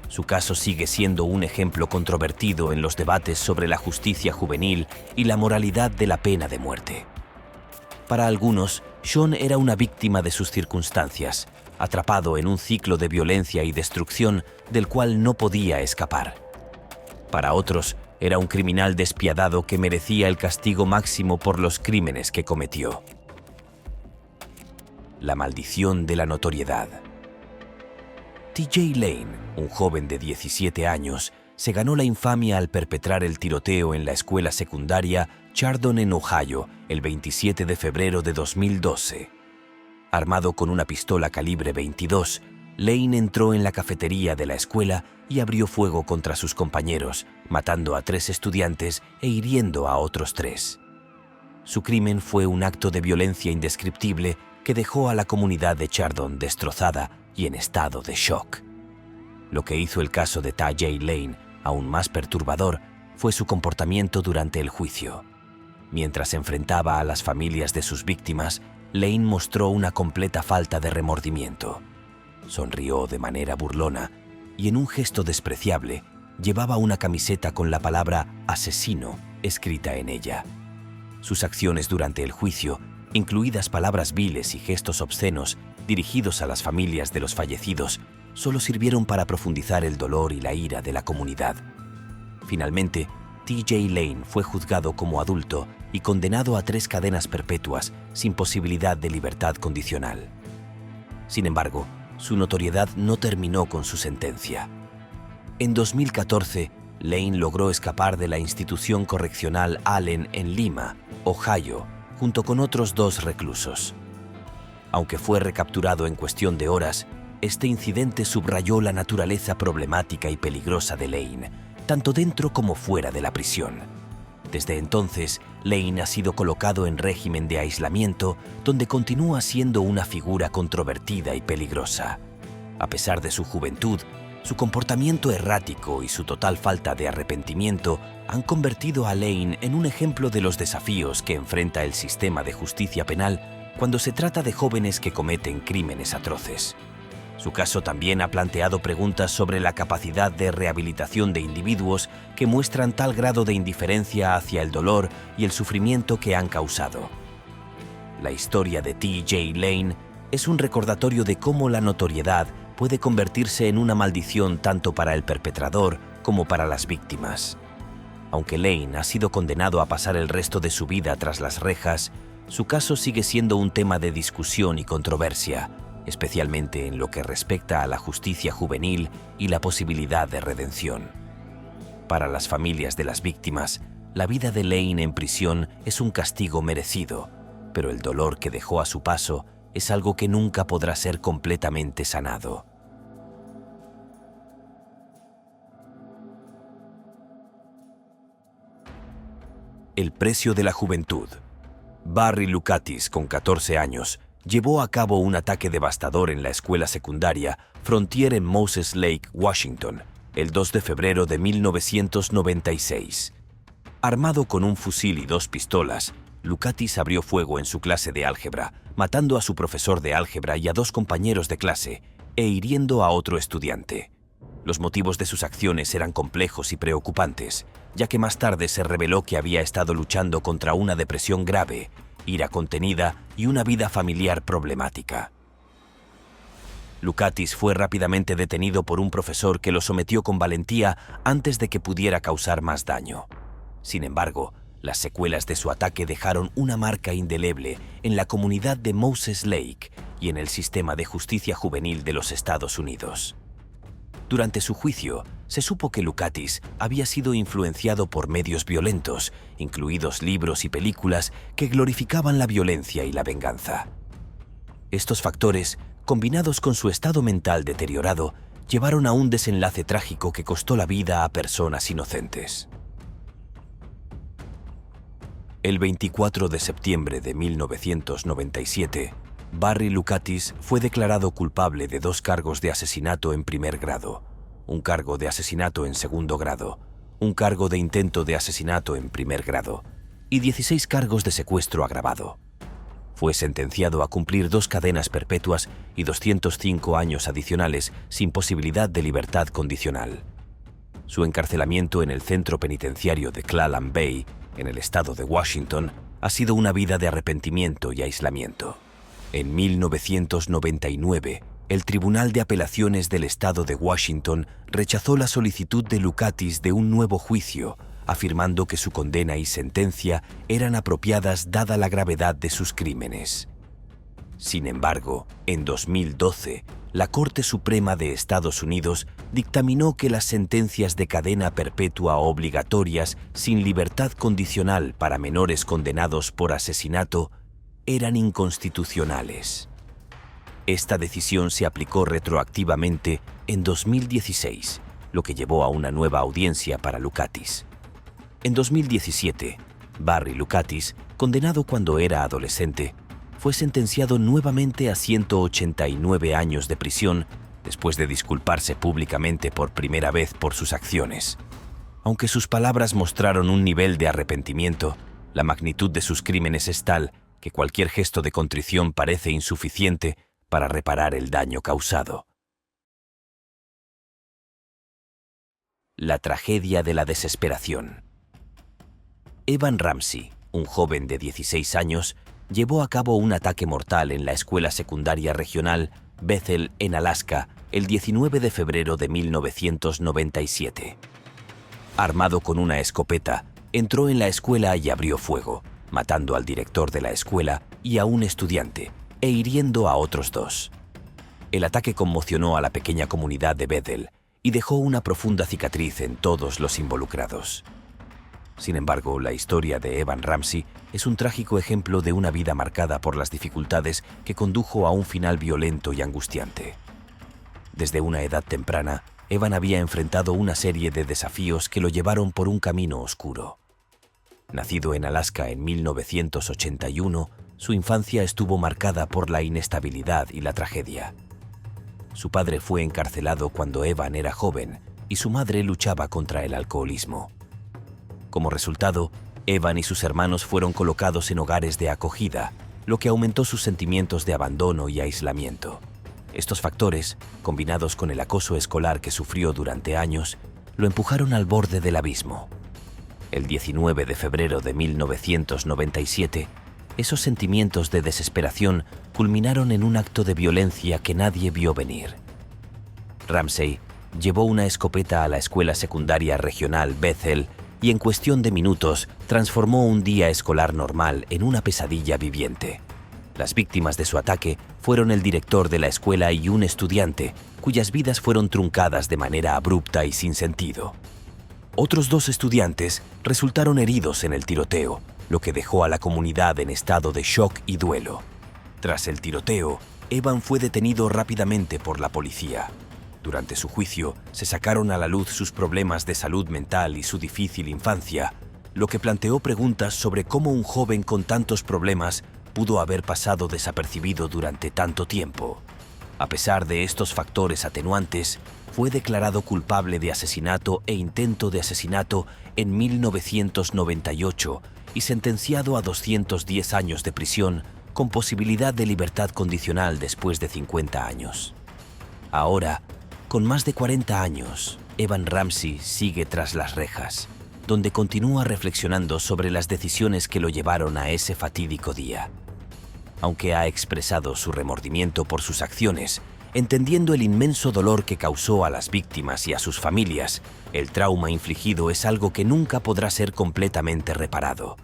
Su caso sigue siendo un ejemplo controvertido en los debates sobre la justicia juvenil y la moralidad de la pena de muerte. Para algunos, Sean era una víctima de sus circunstancias, atrapado en un ciclo de violencia y destrucción del cual no podía escapar. Para otros, era un criminal despiadado que merecía el castigo máximo por los crímenes que cometió. La maldición de la notoriedad. T.J. Lane, un joven de 17 años, se ganó la infamia al perpetrar el tiroteo en la escuela secundaria Chardon en Ohio el 27 de febrero de 2012. Armado con una pistola calibre 22, Lane entró en la cafetería de la escuela y abrió fuego contra sus compañeros, matando a 3 estudiantes e hiriendo a otros 3. Su crimen fue un acto de violencia indescriptible que dejó a la comunidad de Chardon destrozada y en estado de shock. Lo que hizo el caso de T.J. Lane aún más perturbador fue su comportamiento durante el juicio. Mientras enfrentaba a las familias de sus víctimas, Lane mostró una completa falta de remordimiento. Sonrió de manera burlona y en un gesto despreciable llevaba una camiseta con la palabra asesino escrita en ella. Sus acciones durante el juicio, incluidas palabras viles y gestos obscenos dirigidos a las familias de los fallecidos, solo sirvieron para profundizar el dolor y la ira de la comunidad. Finalmente, T.J. Lane fue juzgado como adulto y condenado a 3 cadenas perpetuas sin posibilidad de libertad condicional. Sin embargo, su notoriedad no terminó con su sentencia. En 2014, Lane logró escapar de la institución correccional Allen en Lima, Ohio, junto con otros 2 reclusos. Aunque fue recapturado en cuestión de horas, este incidente subrayó la naturaleza problemática y peligrosa de Lane, tanto dentro como fuera de la prisión. Desde entonces, Lane ha sido colocado en régimen de aislamiento, donde continúa siendo una figura controvertida y peligrosa. A pesar de su juventud, su comportamiento errático y su total falta de arrepentimiento han convertido a Lane en un ejemplo de los desafíos que enfrenta el sistema de justicia penal cuando se trata de jóvenes que cometen crímenes atroces. Su caso también ha planteado preguntas sobre la capacidad de rehabilitación de individuos que muestran tal grado de indiferencia hacia el dolor y el sufrimiento que han causado. La historia de T.J. Lane es un recordatorio de cómo la notoriedad puede convertirse en una maldición tanto para el perpetrador como para las víctimas. Aunque Lane ha sido condenado a pasar el resto de su vida tras las rejas, su caso sigue siendo un tema de discusión y controversia, especialmente en lo que respecta a la justicia juvenil y la posibilidad de redención. Para las familias de las víctimas, la vida de Lane en prisión es un castigo merecido, pero el dolor que dejó a su paso es algo que nunca podrá ser completamente sanado. El precio de la juventud. Barry Lukatis, con 14 años, llevó a cabo un ataque devastador en la escuela secundaria Frontier en Moses Lake, Washington, el 2 de febrero de 1996. Armado con un fusil y 2 pistolas, Lukatis abrió fuego en su clase de álgebra, matando a su profesor de álgebra y a 2 compañeros de clase, e hiriendo a otro estudiante. Los motivos de sus acciones eran complejos y preocupantes, ya que más tarde se reveló que había estado luchando contra una depresión grave, ira contenida y una vida familiar problemática. Lukatis fue rápidamente detenido por un profesor que lo sometió con valentía antes de que pudiera causar más daño. Sin embargo, las secuelas de su ataque dejaron una marca indeleble en la comunidad de Moses Lake y en el sistema de justicia juvenil de los Estados Unidos. Durante su juicio, se supo que Lukatis había sido influenciado por medios violentos, incluidos libros y películas que glorificaban la violencia y la venganza. Estos factores, combinados con su estado mental deteriorado, llevaron a un desenlace trágico que costó la vida a personas inocentes. El 24 de septiembre de 1997, Barry Lukatis fue declarado culpable de 2 cargos de asesinato en primer grado, un cargo de asesinato en segundo grado, un cargo de intento de asesinato en primer grado y 16 cargos de secuestro agravado. Fue sentenciado a cumplir 2 cadenas perpetuas y 205 años adicionales sin posibilidad de libertad condicional. Su encarcelamiento en el centro penitenciario de Clallam Bay, en el estado de Washington, ha sido una vida de arrepentimiento y aislamiento. En 1999, el Tribunal de Apelaciones del Estado de Washington rechazó la solicitud de Lukatis de un nuevo juicio, afirmando que su condena y sentencia eran apropiadas dada la gravedad de sus crímenes. Sin embargo, en 2012, la Corte Suprema de Estados Unidos dictaminó que las sentencias de cadena perpetua obligatorias sin libertad condicional para menores condenados por asesinato eran inconstitucionales. Esta decisión se aplicó retroactivamente en 2016, lo que llevó a una nueva audiencia para Lukatis. En 2017, Barry Lukatis, condenado cuando era adolescente, fue sentenciado nuevamente a 189 años de prisión después de disculparse públicamente por primera vez por sus acciones. Aunque sus palabras mostraron un nivel de arrepentimiento, la magnitud de sus crímenes es tal que cualquier gesto de contrición parece insuficiente para reparar el daño causado. La tragedia de la desesperación. Evan Ramsey, un joven de 16 años, llevó a cabo un ataque mortal en la escuela secundaria regional Bethel, en Alaska, el 19 de febrero de 1997. Armado con una escopeta, entró en la escuela y abrió fuego, matando al director de la escuela y a un estudiante, e hiriendo a otros 2. El ataque conmocionó a la pequeña comunidad de Bethel y dejó una profunda cicatriz en todos los involucrados. Sin embargo, la historia de Evan Ramsey es un trágico ejemplo de una vida marcada por las dificultades que condujo a un final violento y angustiante. Desde una edad temprana, Evan había enfrentado una serie de desafíos que lo llevaron por un camino oscuro. Nacido en Alaska en 1981, su infancia estuvo marcada por la inestabilidad y la tragedia. Su padre fue encarcelado cuando Evan era joven y su madre luchaba contra el alcoholismo. Como resultado, Evan y sus hermanos fueron colocados en hogares de acogida, lo que aumentó sus sentimientos de abandono y aislamiento. Estos factores, combinados con el acoso escolar que sufrió durante años, lo empujaron al borde del abismo. El 19 de febrero de 1997, Barry Lukatis esos sentimientos de desesperación culminaron en un acto de violencia que nadie vio venir. Ramsey llevó una escopeta a la escuela secundaria regional Bethel y en cuestión de minutos transformó un día escolar normal en una pesadilla viviente. Las víctimas de su ataque fueron el director de la escuela y un estudiante, cuyas vidas fueron truncadas de manera abrupta y sin sentido. Otros 2 estudiantes resultaron heridos en el tiroteo, lo que dejó a la comunidad en estado de shock y duelo. Tras el tiroteo, Evan fue detenido rápidamente por la policía. Durante su juicio, se sacaron a la luz sus problemas de salud mental y su difícil infancia, lo que planteó preguntas sobre cómo un joven con tantos problemas pudo haber pasado desapercibido durante tanto tiempo. A pesar de estos factores atenuantes, fue declarado culpable de asesinato e intento de asesinato en 1998 y sentenciado a 210 años de prisión con posibilidad de libertad condicional después de 50 años. Ahora, con más de 40 años, Evan Ramsey sigue tras las rejas, donde continúa reflexionando sobre las decisiones que lo llevaron a ese fatídico día. Aunque ha expresado su remordimiento por sus acciones, entendiendo el inmenso dolor que causó a las víctimas y a sus familias, el trauma infligido es algo que nunca podrá ser completamente reparado.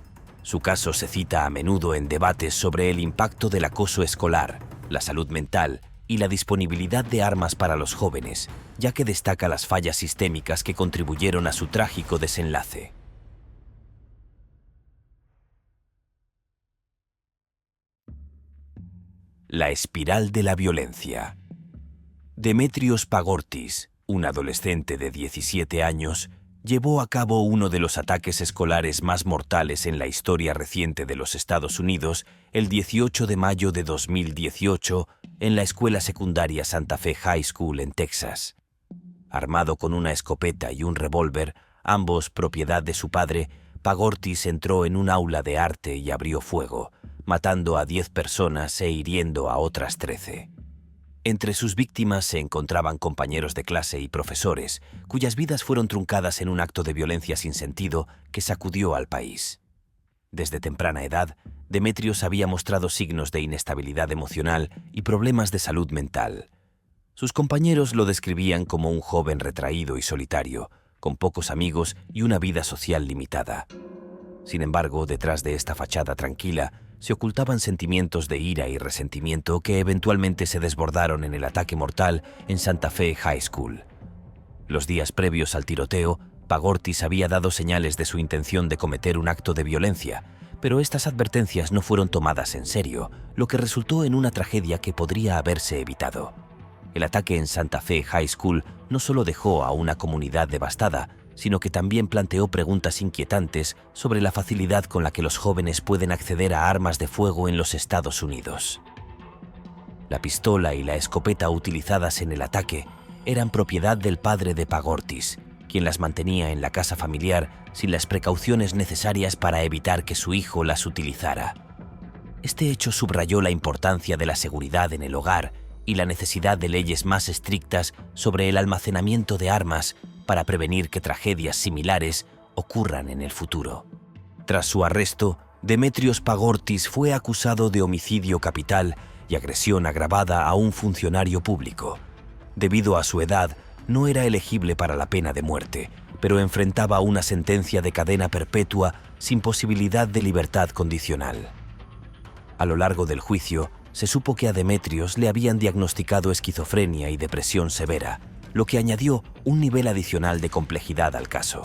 Su caso se cita a menudo en debates sobre el impacto del acoso escolar, la salud mental y la disponibilidad de armas para los jóvenes, ya que destaca las fallas sistémicas que contribuyeron a su trágico desenlace. La espiral de la violencia. Demetrios Pagortis, un adolescente de 17 años, llevó a cabo uno de los ataques escolares más mortales en la historia reciente de los Estados Unidos el 18 de mayo de 2018 en la escuela secundaria Santa Fe High School en Texas. Armado con una escopeta y un revólver, ambos propiedad de su padre, Pagortis entró en un aula de arte y abrió fuego, matando a 10 personas e hiriendo a otras 13. Entre sus víctimas se encontraban compañeros de clase y profesores, cuyas vidas fueron truncadas en un acto de violencia sin sentido que sacudió al país. Desde temprana edad, Demetrios había mostrado signos de inestabilidad emocional y problemas de salud mental. Sus compañeros lo describían como un joven retraído y solitario, con pocos amigos y una vida social limitada. Sin embargo, detrás de esta fachada tranquila, se ocultaban sentimientos de ira y resentimiento que eventualmente se desbordaron en el ataque mortal en Santa Fe High School. Los días previos al tiroteo, Pagortis había dado señales de su intención de cometer un acto de violencia, pero estas advertencias no fueron tomadas en serio, lo que resultó en una tragedia que podría haberse evitado. El ataque en Santa Fe High School no solo dejó a una comunidad devastada, sino que también planteó preguntas inquietantes sobre la facilidad con la que los jóvenes pueden acceder a armas de fuego en los Estados Unidos. La pistola y la escopeta utilizadas en el ataque eran propiedad del padre de Pagortis, quien las mantenía en la casa familiar sin las precauciones necesarias para evitar que su hijo las utilizara. Este hecho subrayó la importancia de la seguridad en el hogar y la necesidad de leyes más estrictas sobre el almacenamiento de armas para prevenir que tragedias similares ocurran en el futuro. Tras su arresto, Demetrios Pagortis fue acusado de homicidio capital y agresión agravada a un funcionario público. Debido a su edad, no era elegible para la pena de muerte, pero enfrentaba una sentencia de cadena perpetua sin posibilidad de libertad condicional. A lo largo del juicio, se supo que a Demetrios le habían diagnosticado esquizofrenia y depresión severa, lo que añadió un nivel adicional de complejidad al caso.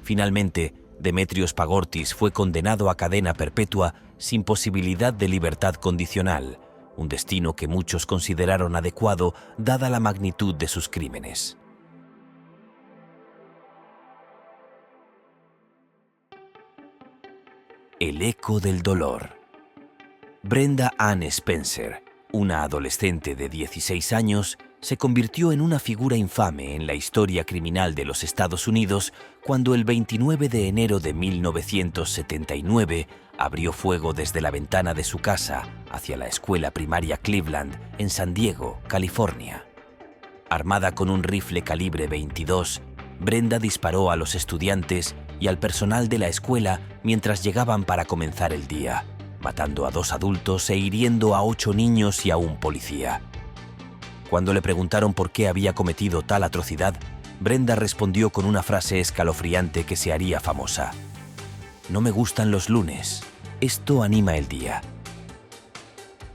Finalmente, Demetrios Pagortis fue condenado a cadena perpetua sin posibilidad de libertad condicional, un destino que muchos consideraron adecuado dada la magnitud de sus crímenes. El eco del dolor. Brenda Ann Spencer, una adolescente de 16 años, se convirtió en una figura infame en la historia criminal de los Estados Unidos cuando el 29 de enero de 1979 abrió fuego desde la ventana de su casa hacia la escuela primaria Cleveland en San Diego, California. Armada con un rifle calibre 22, Brenda disparó a los estudiantes y al personal de la escuela mientras llegaban para comenzar el día. matando a 2 adultos e hiriendo a 8 niños y a un policía. Cuando le preguntaron por qué había cometido tal atrocidad, Brenda respondió con una frase escalofriante que se haría famosa: «No me gustan los lunes. Esto anima el día».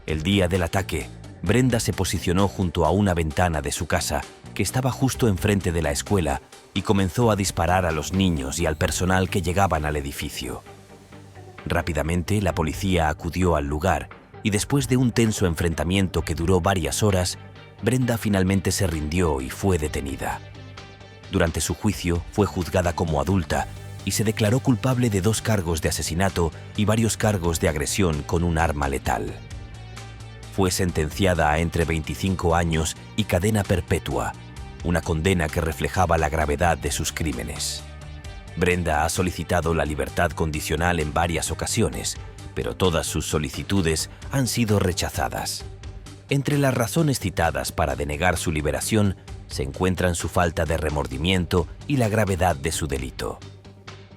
El día del ataque, Brenda se posicionó junto a una ventana de su casa, que estaba justo enfrente de la escuela, y comenzó a disparar a los niños y al personal que llegaban al edificio. Rápidamente, la policía acudió al lugar y después de un tenso enfrentamiento que duró varias horas, Brenda finalmente se rindió y fue detenida. Durante su juicio, fue juzgada como adulta y se declaró culpable de 2 cargos de asesinato y varios cargos de agresión con un arma letal. Fue sentenciada a entre 25 años y cadena perpetua, una condena que reflejaba la gravedad de sus crímenes. Brenda ha solicitado la libertad condicional en varias ocasiones, pero todas sus solicitudes han sido rechazadas. Entre las razones citadas para denegar su liberación se encuentran su falta de remordimiento y la gravedad de su delito.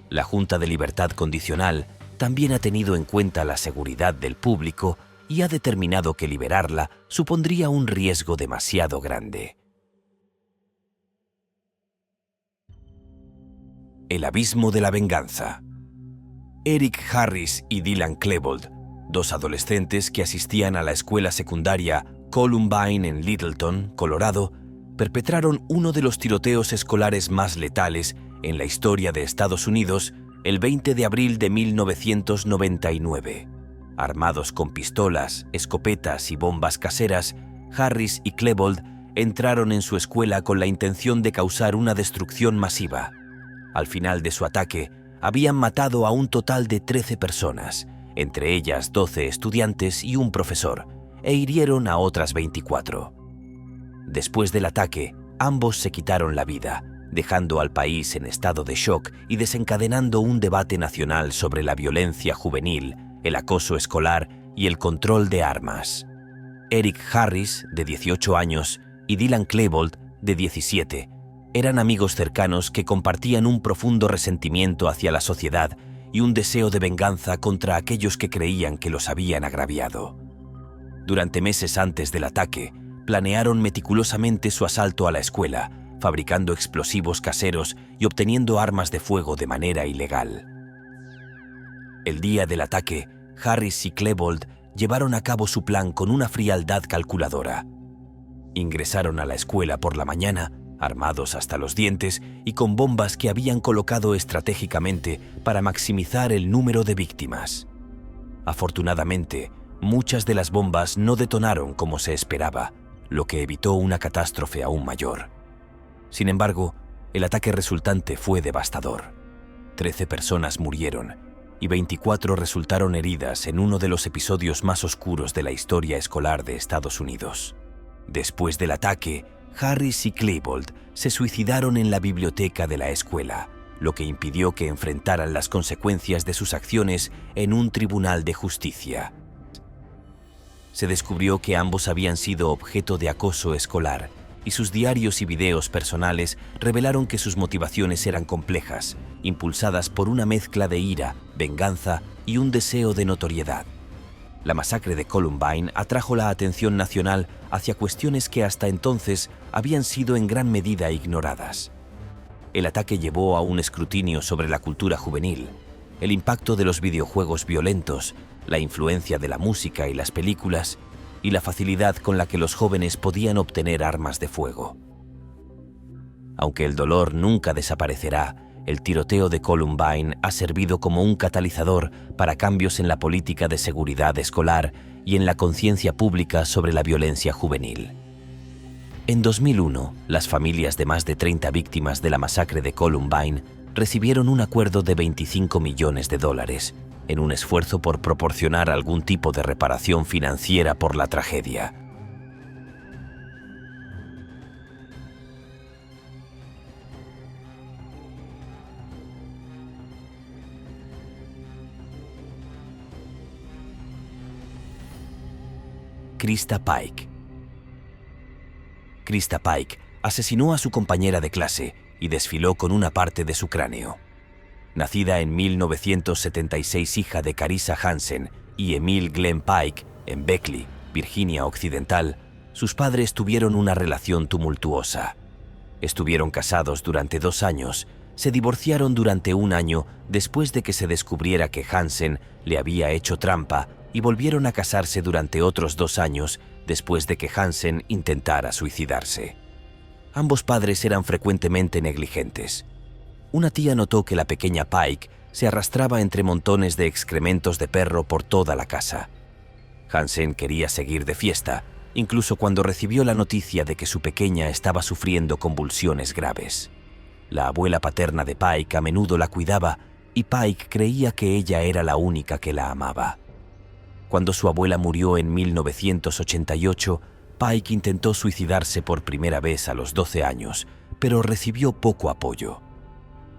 La Junta de Libertad Condicional también ha tenido en cuenta la seguridad del público y ha determinado que liberarla supondría un riesgo demasiado grande. El abismo de la venganza. Eric Harris y Dylan Klebold, 2 adolescentes que asistían a la escuela secundaria Columbine en Littleton, Colorado, perpetraron uno de los tiroteos escolares más letales en la historia de Estados Unidos el 20 de abril de 1999. Armados con pistolas, escopetas y bombas caseras, Harris y Klebold entraron en su escuela con la intención de causar una destrucción masiva. Al final de su ataque, habían matado a un total de 13 personas, entre ellas 12 estudiantes y un profesor, e hirieron a otras 24. Después del ataque, ambos se quitaron la vida, dejando al país en estado de shock y desencadenando un debate nacional sobre la violencia juvenil, el acoso escolar y el control de armas. Eric Harris, de 18 años, y Dylan Klebold, de 17, eran amigos cercanos que compartían un profundo resentimiento hacia la sociedad y un deseo de venganza contra aquellos que creían que los habían agraviado. Durante meses antes del ataque, planearon meticulosamente su asalto a la escuela, fabricando explosivos caseros y obteniendo armas de fuego de manera ilegal. El día del ataque, Harris y Klebold llevaron a cabo su plan con una frialdad calculadora. Ingresaron a la escuela por la mañana, armados hasta los dientes y con bombas que habían colocado estratégicamente para maximizar el número de víctimas. Afortunadamente, muchas de las bombas no detonaron como se esperaba, lo que evitó una catástrofe aún mayor. Sin embargo, el ataque resultante fue devastador. 13 personas murieron y 24 resultaron heridas en uno de los episodios más oscuros de la historia escolar de Estados Unidos. Después del ataque, Harris y Klebold se suicidaron en la biblioteca de la escuela, lo que impidió que enfrentaran las consecuencias de sus acciones en un tribunal de justicia. Se descubrió que ambos habían sido objeto de acoso escolar y sus diarios y videos personales revelaron que sus motivaciones eran complejas, impulsadas por una mezcla de ira, venganza y un deseo de notoriedad. La masacre de Columbine atrajo la atención nacional hacia cuestiones que hasta entonces habían sido en gran medida ignoradas. El ataque llevó a un escrutinio sobre la cultura juvenil, el impacto de los videojuegos violentos, la influencia de la música y las películas, y la facilidad con la que los jóvenes podían obtener armas de fuego. Aunque el dolor nunca desaparecerá, el tiroteo de Columbine ha servido como un catalizador para cambios en la política de seguridad escolar y en la conciencia pública sobre la violencia juvenil. En 2001, las familias de más de 30 víctimas de la masacre de Columbine recibieron un acuerdo de $25 millones en un esfuerzo por proporcionar algún tipo de reparación financiera por la tragedia. Krista Pike. Krista Pike asesinó a su compañera de clase y desfiló con una parte de su cráneo. Nacida en 1976, hija de Carissa Hansen, y Emil Glenn Pike, en Beckley, Virginia Occidental, sus padres tuvieron una relación tumultuosa. Estuvieron casados durante 2 años, se divorciaron durante 1 año después de que se descubriera que Hansen le había hecho trampa y volvieron a casarse durante otros 2 años después de que Hansen intentara suicidarse. Ambos padres eran frecuentemente negligentes. Una tía notó que la pequeña Pike se arrastraba entre montones de excrementos de perro por toda la casa. Hansen quería seguir de fiesta, incluso cuando recibió la noticia de que su pequeña estaba sufriendo convulsiones graves. La abuela paterna de Pike a menudo la cuidaba y Pike creía que ella era la única que la amaba. Cuando su abuela murió en 1988, Pike intentó suicidarse por primera vez a los 12 años, pero recibió poco apoyo.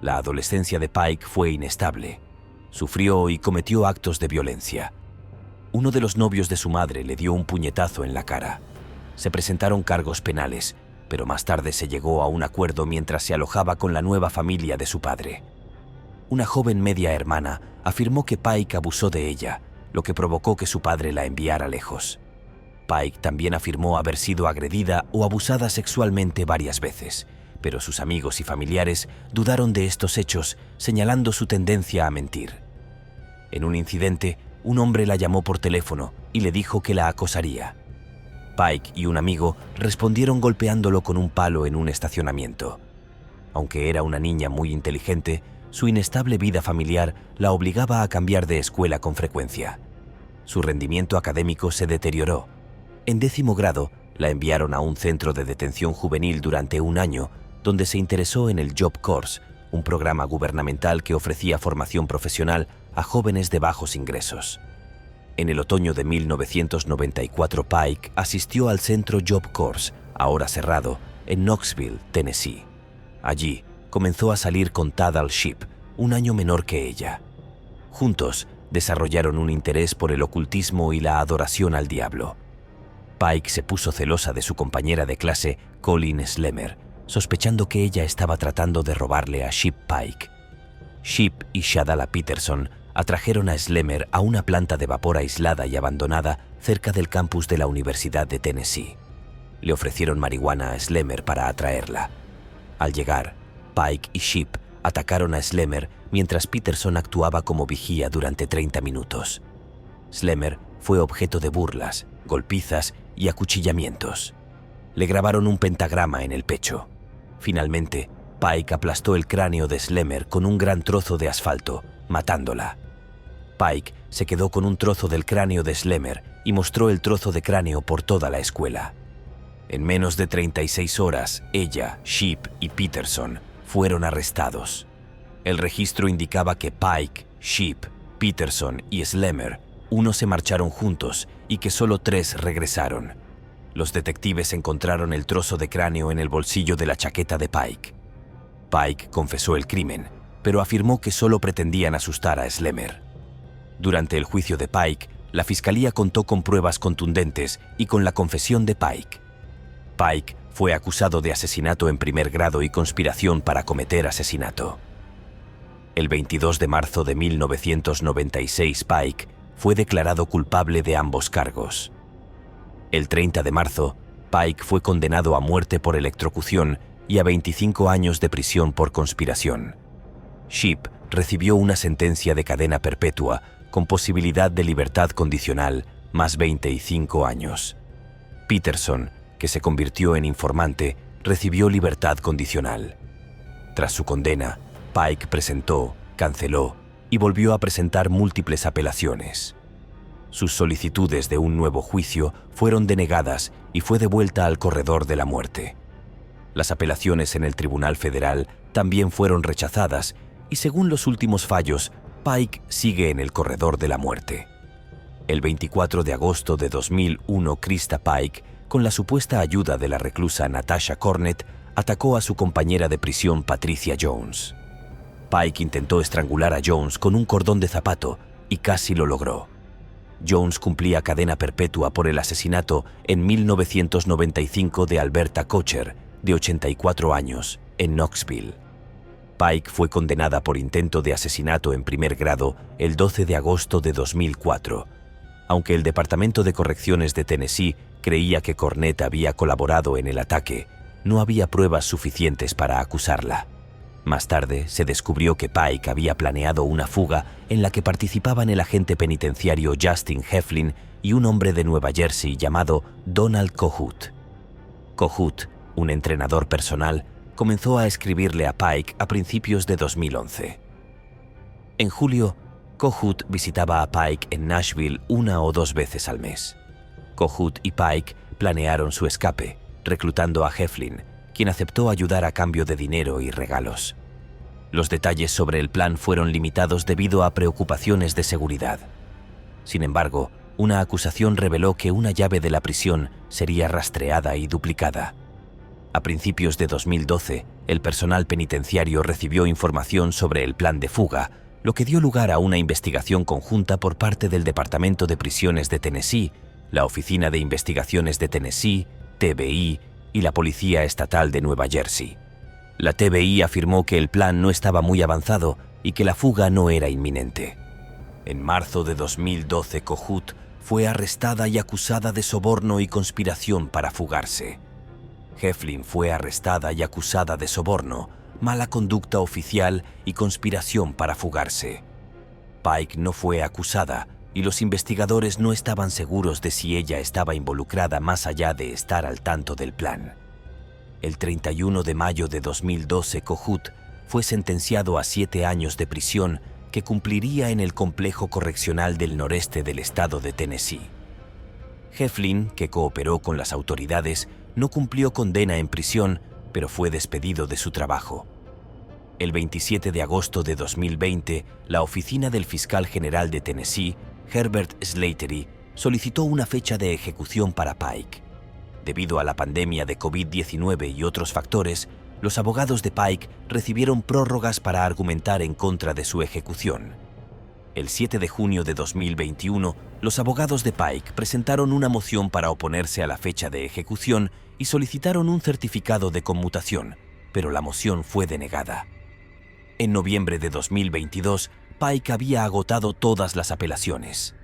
La adolescencia de Pike fue inestable. Sufrió y cometió actos de violencia. Uno de los novios de su madre le dio un puñetazo en la cara. Se presentaron cargos penales, pero más tarde se llegó a un acuerdo mientras se alojaba con la nueva familia de su padre. Una joven media hermana afirmó que Pike abusó de ella, lo que provocó que su padre la enviara lejos. Pike también afirmó haber sido agredida o abusada sexualmente varias veces, pero sus amigos y familiares dudaron de estos hechos, señalando su tendencia a mentir. En un incidente, un hombre la llamó por teléfono y le dijo que la acosaría. Pike y un amigo respondieron golpeándolo con un palo en un estacionamiento. Aunque era una niña muy inteligente, su inestable vida familiar la obligaba a cambiar de escuela con frecuencia. Su rendimiento académico se deterioró. En 10º grado, la enviaron a un centro de detención juvenil durante 1 año, donde se interesó en el Job Corps, un programa gubernamental que ofrecía formación profesional a jóvenes de bajos ingresos. En el otoño de 1994, Pike asistió al centro Job Corps, ahora cerrado, en Knoxville, Tennessee. Allí, comenzó a salir con Tadal Sheep, 1 año menor que ella. Juntos, desarrollaron un interés por el ocultismo y la adoración al diablo. Pike se puso celosa de su compañera de clase, Colleen Slemmer, sospechando que ella estaba tratando de robarle a Sheep Pike. Sheep y Shadala Peterson atrajeron a Slemmer a una planta de vapor aislada y abandonada cerca del campus de la Universidad de Tennessee. Le ofrecieron marihuana a Slemmer para atraerla. Al llegar, Pike y Sheep atacaron a Slemmer mientras Peterson actuaba como vigía durante 30 minutos. Slemmer fue objeto de burlas, golpizas y acuchillamientos. Le grabaron un pentagrama en el pecho. Finalmente, Pike aplastó el cráneo de Slemmer con un gran trozo de asfalto, matándola. Pike se quedó con un trozo del cráneo de Slemmer y mostró el trozo de cráneo por toda la escuela. En menos de 36 horas, ella, Sheep y Peterson fueron arrestados. El registro indicaba que Pike, Sheep, Peterson y Slemmer, uno se marcharon juntos y que solo 3 regresaron. Los detectives encontraron el trozo de cráneo en el bolsillo de la chaqueta de Pike. Pike confesó el crimen, pero afirmó que solo pretendían asustar a Slemmer. Durante el juicio de Pike, la fiscalía contó con pruebas contundentes y con la confesión de Pike. Pike fue acusado de asesinato en 1er grado y conspiración para cometer asesinato. El 22 de marzo de 1996, Pike fue declarado culpable de ambos cargos. El 30 de marzo, Pike fue condenado a muerte por electrocución y a 25 años de prisión por conspiración. Sheep recibió una sentencia de cadena perpetua con posibilidad de libertad condicional más 25 años. Peterson, que se convirtió en informante, recibió libertad condicional. Tras su condena, Pike presentó, canceló y volvió a presentar múltiples apelaciones. Sus solicitudes de un nuevo juicio fueron denegadas y fue devuelta al corredor de la muerte. Las apelaciones en el Tribunal Federal también fueron rechazadas y, según los últimos fallos, Pike sigue en el corredor de la muerte. El 24 de agosto de 2001, Krista Pike, con la supuesta ayuda de la reclusa Natasha Cornett, atacó a su compañera de prisión Patricia Jones. Pike intentó estrangular a Jones con un cordón de zapato y casi lo logró. Jones cumplía cadena perpetua por el asesinato en 1995 de Alberta Kocher, de 84 años, en Knoxville. Pike fue condenada por intento de asesinato en 1er grado el 12 de agosto de 2004, Aunque el Departamento de Correcciones de Tennessee creía que Cornett había colaborado en el ataque, no había pruebas suficientes para acusarla. Más tarde se descubrió que Pike había planeado una fuga en la que participaban el agente penitenciario Justin Heflin y un hombre de Nueva Jersey llamado Donald Kohut. Kohut, un entrenador personal, comenzó a escribirle a Pike a principios de 2011. En julio, Kohut visitaba a Pike en Nashville 1 o 2 veces al mes. Kohut y Pike planearon su escape, reclutando a Heflin, quien aceptó ayudar a cambio de dinero y regalos. Los detalles sobre el plan fueron limitados debido a preocupaciones de seguridad. Sin embargo, una acusación reveló que una llave de la prisión sería rastreada y duplicada. A principios de 2012, el personal penitenciario recibió información sobre el plan de fuga, lo que dio lugar a una investigación conjunta por parte del Departamento de Prisiones de Tennessee, la Oficina de Investigaciones de Tennessee, TBI, y la Policía Estatal de Nueva Jersey. La TBI afirmó que el plan no estaba muy avanzado y que la fuga no era inminente. En marzo de 2012, Kohut fue arrestada y acusada de soborno y conspiración para fugarse. Heflin fue arrestada y acusada de soborno, mala conducta oficial y conspiración para fugarse. Pike no fue acusada y los investigadores no estaban seguros de si ella estaba involucrada más allá de estar al tanto del plan. El 31 de mayo de 2012, Kohut fue sentenciado a 7 años de prisión que cumpliría en el complejo correccional del noreste del estado de Tennessee. Heflin, que cooperó con las autoridades, no cumplió condena en prisión, pero fue despedido de su trabajo. El 27 de agosto de 2020, la oficina del fiscal general de Tennessee, Herbert Slattery, solicitó una fecha de ejecución para Pike. Debido a la pandemia de COVID-19 y otros factores, los abogados de Pike recibieron prórrogas para argumentar en contra de su ejecución. El 7 de junio de 2021, los abogados de Pike presentaron una moción para oponerse a la fecha de ejecución y solicitaron un certificado de conmutación, pero la moción fue denegada. En noviembre de 2022, Pike había agotado todas las apelaciones.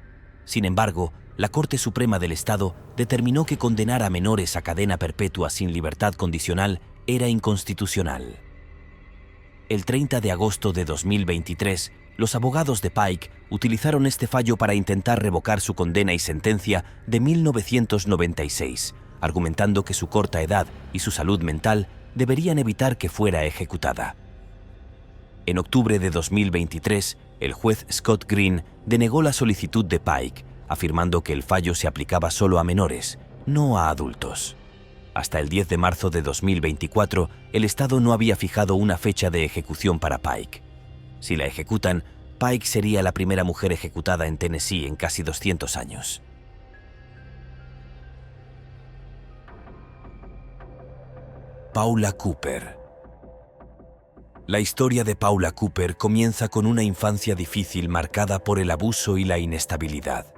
Sin embargo, la Corte Suprema del Estado determinó que condenar a menores a cadena perpetua sin libertad condicional era inconstitucional. El 30 de agosto de 2023, los abogados de Pike utilizaron este fallo para intentar revocar su condena y sentencia de 1996, argumentando que su corta edad y su salud mental deberían evitar que fuera ejecutada. En octubre de 2023, el juez Scott Green denegó la solicitud de Pike, afirmando que el fallo se aplicaba solo a menores, no a adultos. Hasta el 10 de marzo de 2024, el Estado no había fijado una fecha de ejecución para Pike. Si la ejecutan, Pike sería la primera mujer ejecutada en Tennessee en casi 200 años. Paula Cooper. La historia de Paula Cooper comienza con una infancia difícil marcada por el abuso y la inestabilidad.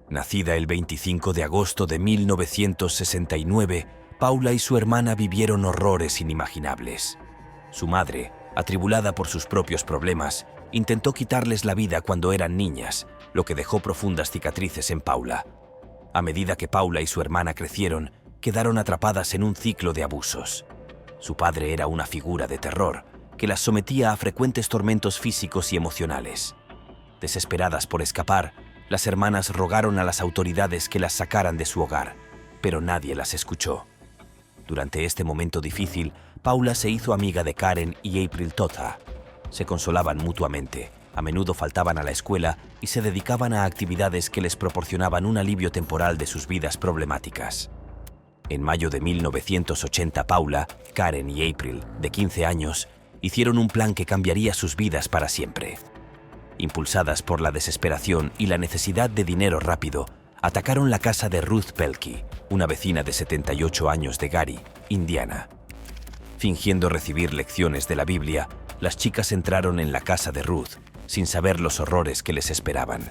Nacida el 25 de agosto de 1969, Paula y su hermana vivieron horrores inimaginables. Su madre, atribulada por sus propios problemas, intentó quitarles la vida cuando eran niñas, lo que dejó profundas cicatrices en Paula. A medida que Paula y su hermana crecieron, quedaron atrapadas en un ciclo de abusos. Su padre era una figura de terror, que las sometía a frecuentes tormentos físicos y emocionales. Desesperadas por escapar, las hermanas rogaron a las autoridades que las sacaran de su hogar, pero nadie las escuchó. Durante este momento difícil, Paula se hizo amiga de Karen y April Tota. Se consolaban mutuamente, a menudo faltaban a la escuela y se dedicaban a actividades que les proporcionaban un alivio temporal de sus vidas problemáticas. En mayo de 1980, Paula, Karen y April, de 15 años, hicieron un plan que cambiaría sus vidas para siempre. Impulsadas por la desesperación y la necesidad de dinero rápido, atacaron la casa de Ruth Pelkey, una vecina de 78 años de Gary, Indiana. Fingiendo recibir lecciones de la Biblia, las chicas entraron en la casa de Ruth, sin saber los horrores que les esperaban.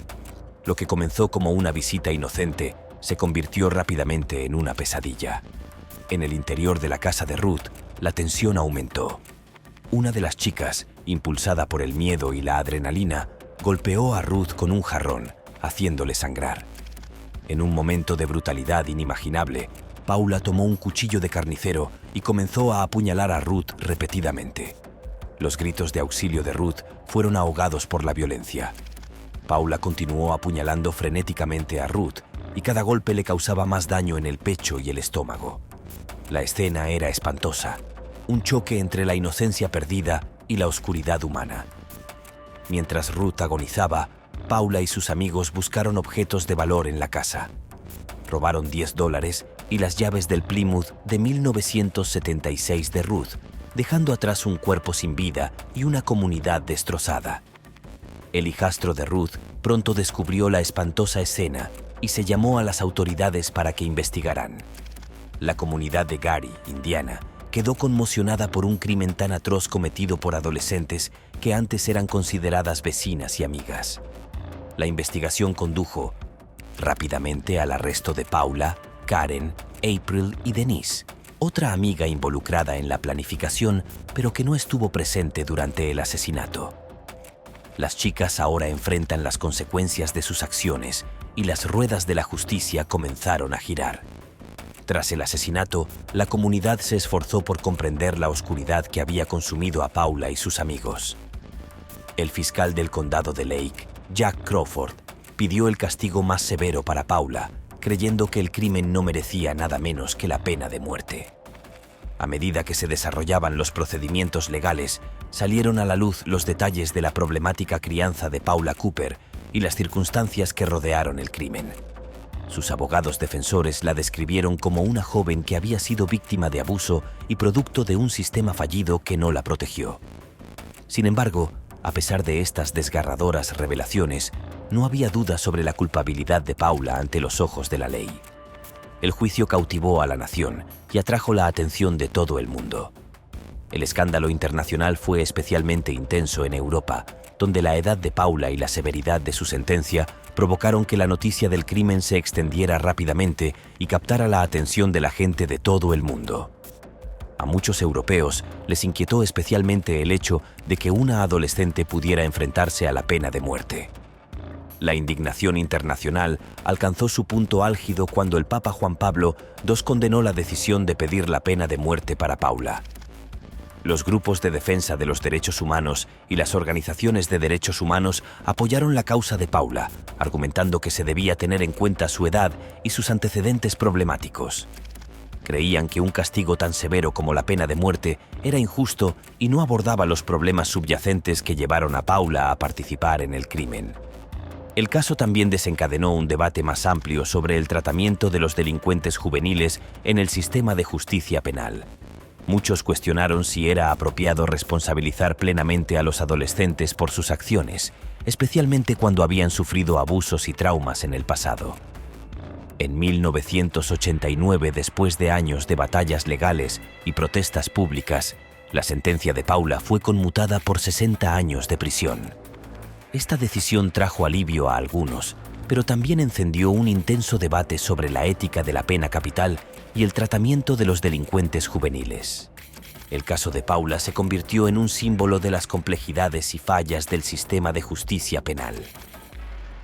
Lo que comenzó como una visita inocente se convirtió rápidamente en una pesadilla. En el interior de la casa de Ruth, la tensión aumentó. Una de las chicas, impulsada por el miedo y la adrenalina, golpeó a Ruth con un jarrón, haciéndole sangrar. En un momento de brutalidad inimaginable, Paula tomó un cuchillo de carnicero y comenzó a apuñalar a Ruth repetidamente. Los gritos de auxilio de Ruth fueron ahogados por la violencia. Paula continuó apuñalando frenéticamente a Ruth y cada golpe le causaba más daño en el pecho y el estómago. La escena era espantosa, un choque entre la inocencia perdida y la oscuridad humana. Mientras Ruth agonizaba, Paula y sus amigos buscaron objetos de valor en la casa. Robaron $10 y las llaves del Plymouth de 1976 de Ruth, dejando atrás un cuerpo sin vida y una comunidad destrozada. El hijastro de Ruth pronto descubrió la espantosa escena y se llamó a las autoridades para que investigaran. La comunidad de Gary, Indiana, quedó conmocionada por un crimen tan atroz cometido por adolescentes que antes eran consideradas vecinas y amigas. La investigación condujo rápidamente al arresto de Paula, Karen, April y Denise, otra amiga involucrada en la planificación, pero que no estuvo presente durante el asesinato. Las chicas ahora enfrentan las consecuencias de sus acciones y las ruedas de la justicia comenzaron a girar. Tras el asesinato, la comunidad se esforzó por comprender la oscuridad que había consumido a Paula y sus amigos. El fiscal del condado de Lake, Jack Crawford, pidió el castigo más severo para Paula, creyendo que el crimen no merecía nada menos que la pena de muerte. A medida que se desarrollaban los procedimientos legales, salieron a la luz los detalles de la problemática crianza de Paula Cooper y las circunstancias que rodearon el crimen. Sus abogados defensores la describieron como una joven que había sido víctima de abuso y producto de un sistema fallido que no la protegió. Sin embargo, a pesar de estas desgarradoras revelaciones, no había duda sobre la culpabilidad de Paula ante los ojos de la ley. El juicio cautivó a la nación y atrajo la atención de todo el mundo. El escándalo internacional fue especialmente intenso en Europa, donde la edad de Paula y la severidad de su sentencia provocaron que la noticia del crimen se extendiera rápidamente y captara la atención de la gente de todo el mundo. A muchos europeos les inquietó especialmente el hecho de que una adolescente pudiera enfrentarse a la pena de muerte. La indignación internacional alcanzó su punto álgido cuando el Papa Juan Pablo II condenó la decisión de pedir la pena de muerte para Paula. Los grupos de defensa de los derechos humanos y las organizaciones de derechos humanos apoyaron la causa de Paula, argumentando que se debía tener en cuenta su edad y sus antecedentes problemáticos. Creían que un castigo tan severo como la pena de muerte era injusto y no abordaba los problemas subyacentes que llevaron a Paula a participar en el crimen. El caso también desencadenó un debate más amplio sobre el tratamiento de los delincuentes juveniles en el sistema de justicia penal. Muchos cuestionaron si era apropiado responsabilizar plenamente a los adolescentes por sus acciones, especialmente cuando habían sufrido abusos y traumas en el pasado. En 1989, después de años de batallas legales y protestas públicas, la sentencia de Paula fue conmutada por 60 años de prisión. Esta decisión trajo alivio a algunos, pero también encendió un intenso debate sobre la ética de la pena capital y el tratamiento de los delincuentes juveniles. El caso de Paula se convirtió en un símbolo de las complejidades y fallas del sistema de justicia penal.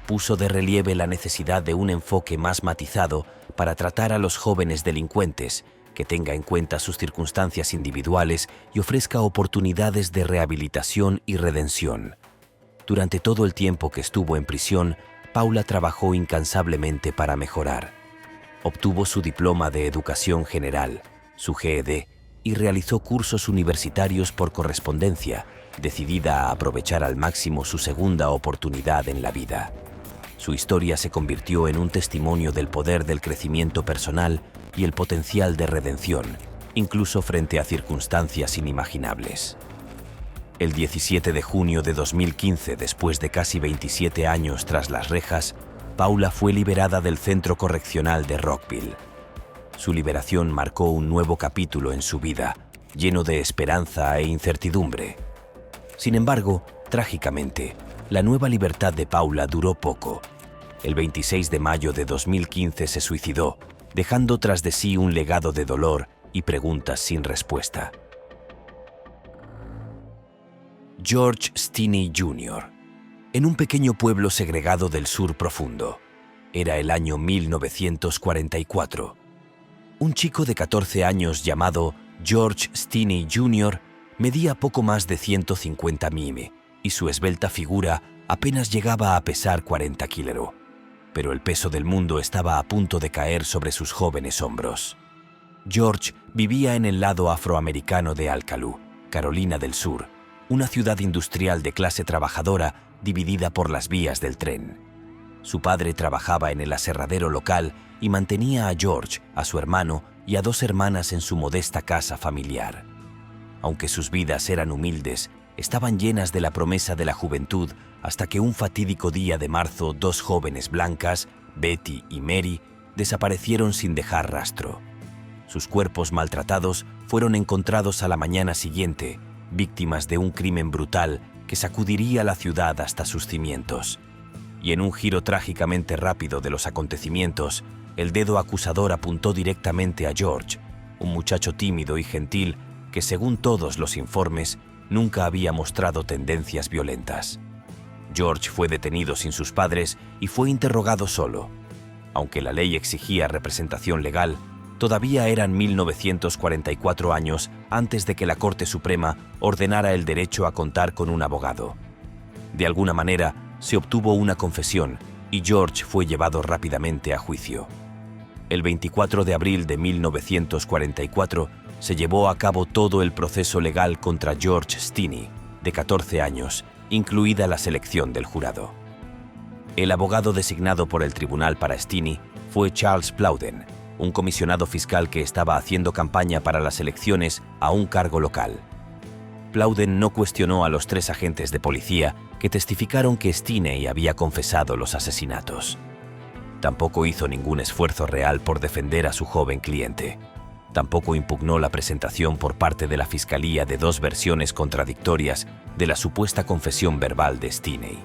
Puso de relieve la necesidad de un enfoque más matizado para tratar a los jóvenes delincuentes, que tenga en cuenta sus circunstancias individuales y ofrezca oportunidades de rehabilitación y redención. Durante todo el tiempo que estuvo en prisión, Paula trabajó incansablemente para mejorar. Obtuvo su diploma de Educación General, su GED, y realizó cursos universitarios por correspondencia, decidida a aprovechar al máximo su segunda oportunidad en la vida. Su historia se convirtió en un testimonio del poder del crecimiento personal y el potencial de redención, incluso frente a circunstancias inimaginables. El 17 de junio de 2015, después de casi 27 años tras las rejas, Paula fue liberada del centro correccional de Rockville. Su liberación marcó un nuevo capítulo en su vida, lleno de esperanza e incertidumbre. Sin embargo, trágicamente, la nueva libertad de Paula duró poco. El 26 de mayo de 2015 se suicidó, dejando tras de sí un legado de dolor y preguntas sin respuesta. George Stinney Jr., en un pequeño pueblo segregado del sur profundo. Era el año 1944. Un chico de 14 años llamado George Stinney Jr. medía poco más de 150 mm y su esbelta figura apenas llegaba a pesar 40 kilos. Pero el peso del mundo estaba a punto de caer sobre sus jóvenes hombros. George vivía en el lado afroamericano de Alcalú, Carolina del Sur, una ciudad industrial de clase trabajadora dividida por las vías del tren. Su padre trabajaba en el aserradero local y mantenía a George, a su hermano y a 2 hermanas en su modesta casa familiar. Aunque sus vidas eran humildes, estaban llenas de la promesa de la juventud hasta que un fatídico día de marzo 2 jóvenes blancas, Betty y Mary, desaparecieron sin dejar rastro. Sus cuerpos maltratados fueron encontrados a la mañana siguiente, víctimas de un crimen brutal que sacudiría la ciudad hasta sus cimientos. Y en un giro trágicamente rápido de los acontecimientos, el dedo acusador apuntó directamente a George, un muchacho tímido y gentil que, según todos los informes, nunca había mostrado tendencias violentas. George fue detenido sin sus padres y fue interrogado solo. Aunque la ley exigía representación legal, todavía eran 1944 años antes de que la Corte Suprema ordenara el derecho a contar con un abogado. De alguna manera, se obtuvo una confesión y George fue llevado rápidamente a juicio. El 24 de abril de 1944 se llevó a cabo todo el proceso legal contra George Stinney, de 14 años, incluida la selección del jurado. El abogado designado por el tribunal para Stinney fue Charles Plowden, un comisionado fiscal que estaba haciendo campaña para las elecciones a un cargo local. Plowden no cuestionó a los 3 agentes de policía que testificaron que Stinney había confesado los asesinatos. Tampoco hizo ningún esfuerzo real por defender a su joven cliente. Tampoco impugnó la presentación por parte de la Fiscalía de 2 versiones contradictorias de la supuesta confesión verbal de Stinney.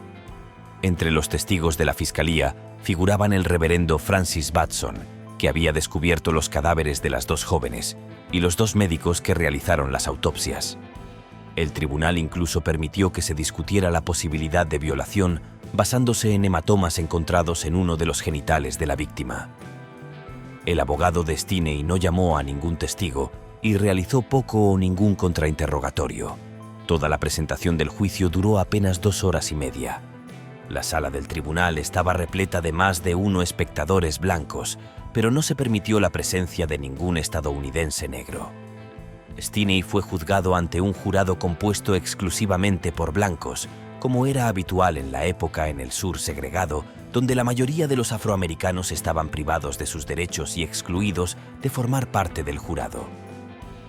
Entre los testigos de la Fiscalía figuraban el reverendo Francis Batson, que había descubierto los cadáveres de las 2 jóvenes, y los 2 médicos que realizaron las autopsias. El tribunal incluso permitió que se discutiera la posibilidad de violación basándose en hematomas encontrados en uno de los genitales de la víctima. El abogado de Stinney no llamó a ningún testigo y realizó poco o ningún contrainterrogatorio. Toda la presentación del juicio duró apenas 2 horas y media. La sala del tribunal estaba repleta de más de 1 espectadores blancos, pero no se permitió la presencia de ningún estadounidense negro. Stinney fue juzgado ante un jurado compuesto exclusivamente por blancos, como era habitual en la época en el sur segregado, donde la mayoría de los afroamericanos estaban privados de sus derechos y excluidos de formar parte del jurado.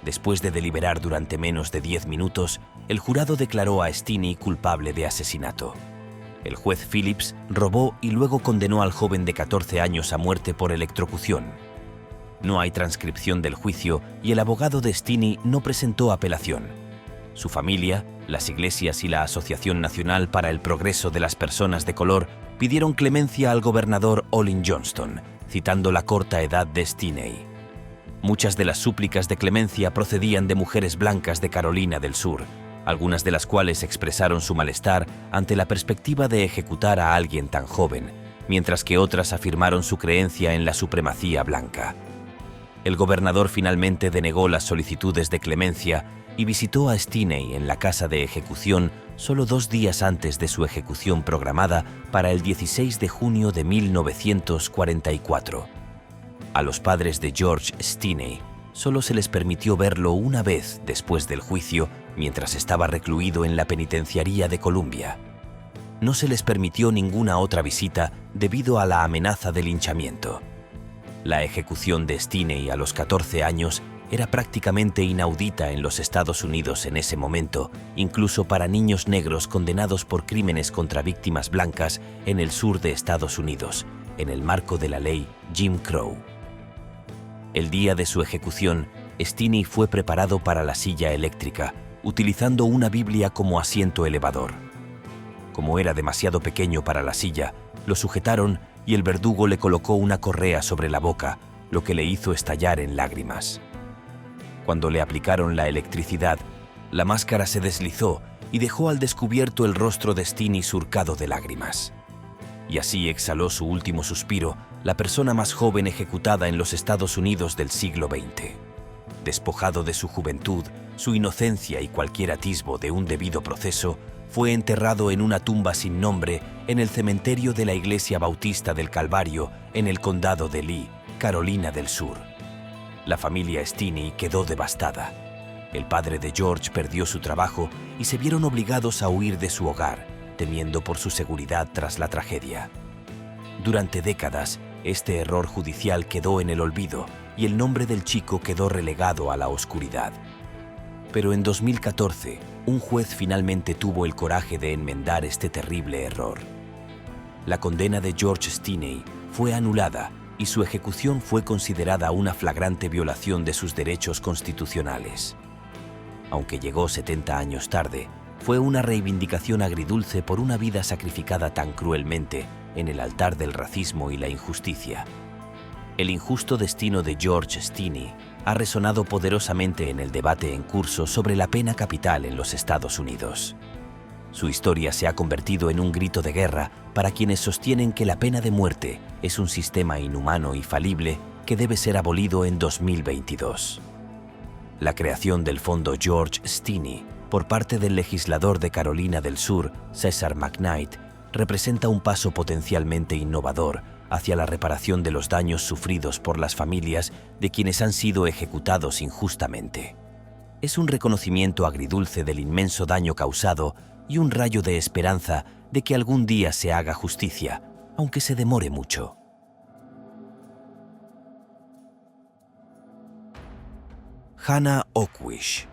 Después de deliberar durante menos de 10 minutos, el jurado declaró a Stinney culpable de asesinato. El juez Phillips robó y luego condenó al joven de 14 años a muerte por electrocución. No hay transcripción del juicio y el abogado de Stinney no presentó apelación. Su familia, las iglesias y la Asociación Nacional para el Progreso de las Personas de Color pidieron clemencia al gobernador Olin Johnston, citando la corta edad de Stinney. Muchas de las súplicas de clemencia procedían de mujeres blancas de Carolina del Sur, algunas de las cuales expresaron su malestar ante la perspectiva de ejecutar a alguien tan joven, mientras que otras afirmaron su creencia en la supremacía blanca. El gobernador finalmente denegó las solicitudes de clemencia y visitó a Stinney en la casa de ejecución solo 2 días antes de su ejecución programada para el 16 de junio de 1944. A los padres de George Stinney solo se les permitió verlo una vez después del juicio mientras estaba recluido en la penitenciaría de Columbia. No se les permitió ninguna otra visita debido a la amenaza de linchamiento. La ejecución de Stinney a los 14 años era prácticamente inaudita en los Estados Unidos en ese momento, incluso para niños negros condenados por crímenes contra víctimas blancas en el sur de Estados Unidos, en el marco de la ley Jim Crow. El día de su ejecución, Stinney fue preparado para la silla eléctrica, utilizando una Biblia como asiento elevador. Como era demasiado pequeño para la silla, lo sujetaron y el verdugo le colocó una correa sobre la boca, lo que le hizo estallar en lágrimas. Cuando le aplicaron la electricidad, la máscara se deslizó y dejó al descubierto el rostro de Stinney surcado de lágrimas. y así exhaló su último suspiro la persona más joven ejecutada en los Estados Unidos del siglo XX. Despojado de su juventud, su inocencia y cualquier atisbo de un debido proceso, fue enterrado en una tumba sin nombre en el cementerio de la Iglesia Bautista del Calvario en el condado de Lee, Carolina del Sur. La familia Stinney quedó devastada. El padre de George perdió su trabajo y se vieron obligados a huir de su hogar, temiendo por su seguridad tras la tragedia. Durante décadas, este error judicial quedó en el olvido y el nombre del chico quedó relegado a la oscuridad. Pero en 2014, un juez finalmente tuvo el coraje de enmendar este terrible error. La condena de George Stinney fue anulada y su ejecución fue considerada una flagrante violación de sus derechos constitucionales. Aunque llegó 70 años tarde, fue una reivindicación agridulce por una vida sacrificada tan cruelmente en el altar del racismo y la injusticia. El injusto destino de George Stinney ha resonado poderosamente en el debate en curso sobre la pena capital en los Estados Unidos. Su historia se ha convertido en un grito de guerra para quienes sostienen que la pena de muerte es un sistema inhumano y falible que debe ser abolido en 2022. La creación del Fondo George Stinney por parte del legislador de Carolina del Sur, Cesar McKnight, representa un paso potencialmente innovador hacia la reparación de los daños sufridos por las familias de quienes han sido ejecutados injustamente. Es un reconocimiento agridulce del inmenso daño causado y un rayo de esperanza de que algún día se haga justicia, aunque se demore mucho. Hannah Oakwish.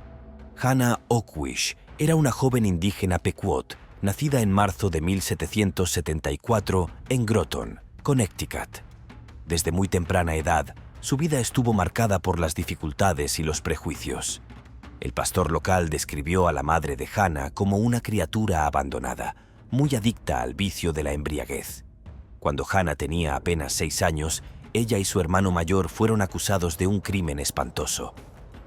Hannah Oakwish era una joven indígena Pequot, nacida en marzo de 1774 en Groton, Connecticut. Desde muy temprana edad, su vida estuvo marcada por las dificultades y los prejuicios. El pastor local describió a la madre de Hannah como una criatura abandonada, muy adicta al vicio de la embriaguez. Cuando Hannah tenía apenas 6 años, ella y su hermano mayor fueron acusados de un crimen espantoso.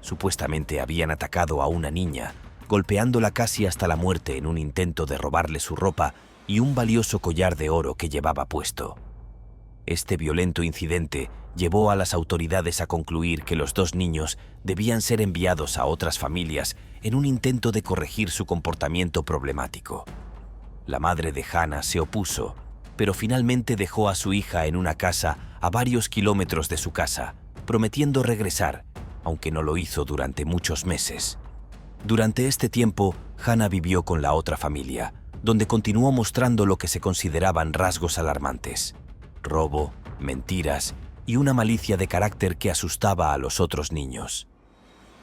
Supuestamente habían atacado a una niña, golpeándola casi hasta la muerte en un intento de robarle su ropa y un valioso collar de oro que llevaba puesto. Este violento incidente llevó a las autoridades a concluir que los 2 niños debían ser enviados a otras familias en un intento de corregir su comportamiento problemático. La madre de Hannah se opuso, pero finalmente dejó a su hija en una casa a varios kilómetros de su casa, prometiendo regresar, aunque no lo hizo durante muchos meses. Durante este tiempo, Hannah vivió con la otra familia, donde continuó mostrando lo que se consideraban rasgos alarmantes: robo, mentiras y una malicia de carácter que asustaba a los otros niños.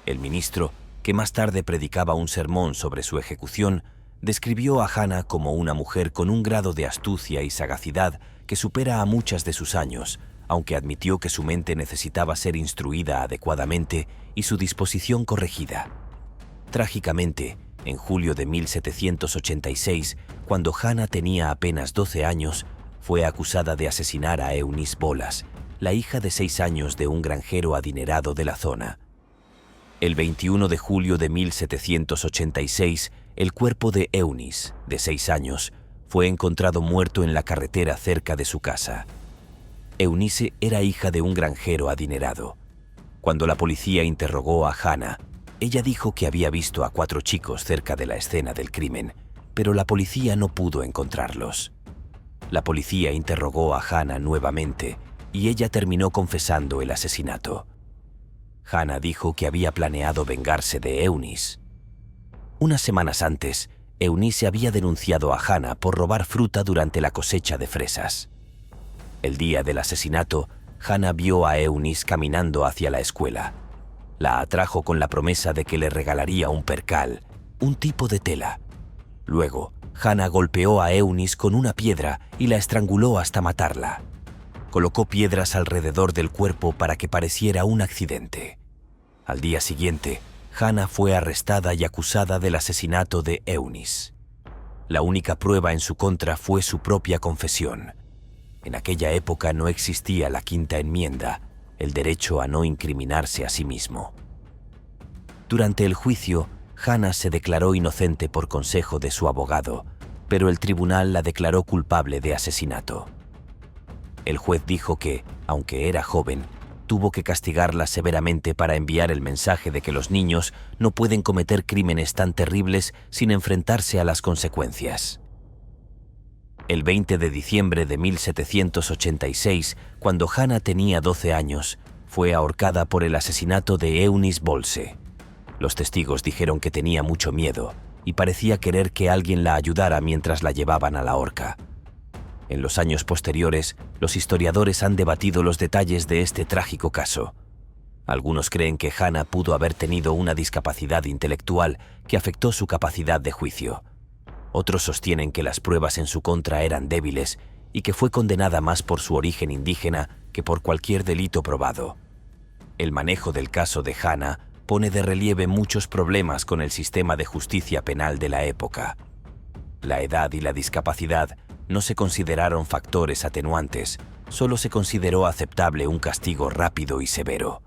El ministro, que más tarde predicaba un sermón sobre su ejecución, describió a Hannah como una mujer con un grado de astucia y sagacidad que supera a muchas de sus años, aunque admitió que su mente necesitaba ser instruida adecuadamente y su disposición corregida. Trágicamente, en julio de 1786, cuando Hannah tenía apenas 12 años, fue acusada de asesinar a Eunice Bolas, la hija de 6 años de un granjero adinerado de la zona. El 21 de julio de 1786, el cuerpo de Eunice, de 6 años, fue encontrado muerto en la carretera cerca de su casa. Eunice era hija de un granjero adinerado. Cuando la policía interrogó a Hannah, ella dijo que había visto a 4 chicos cerca de la escena del crimen, pero la policía no pudo encontrarlos. La policía interrogó a Hannah nuevamente y ella terminó confesando el asesinato. Hannah dijo que había planeado vengarse de Eunice. Unas semanas antes, Eunice había denunciado a Hannah por robar fruta durante la cosecha de fresas. El día del asesinato, Hannah vio a Eunice caminando hacia la escuela. La atrajo con la promesa de que le regalaría un percal, un tipo de tela. Luego, Hannah golpeó a Eunice con una piedra y la estranguló hasta matarla. Colocó piedras alrededor del cuerpo para que pareciera un accidente. Al día siguiente, Hannah fue arrestada y acusada del asesinato de Eunice. La única prueba en su contra fue su propia confesión. En aquella época no existía la Quinta Enmienda, el derecho a no incriminarse a sí mismo. Durante el juicio, Hannah se declaró inocente por consejo de su abogado, pero el tribunal la declaró culpable de asesinato. El juez dijo que, aunque era joven, tuvo que castigarla severamente para enviar el mensaje de que los niños no pueden cometer crímenes tan terribles sin enfrentarse a las consecuencias. El 20 de diciembre de 1786, cuando Hannah tenía 12 años, fue ahorcada por el asesinato de Eunice Bolse. Los testigos dijeron que tenía mucho miedo y parecía querer que alguien la ayudara mientras la llevaban a la horca. En los años posteriores, los historiadores han debatido los detalles de este trágico caso. Algunos creen que Hannah pudo haber tenido una discapacidad intelectual que afectó su capacidad de juicio. Otros sostienen que las pruebas en su contra eran débiles y que fue condenada más por su origen indígena que por cualquier delito probado. El manejo del caso de Hannah pone de relieve muchos problemas con el sistema de justicia penal de la época. La edad y la discapacidad no se consideraron factores atenuantes, solo se consideró aceptable un castigo rápido y severo.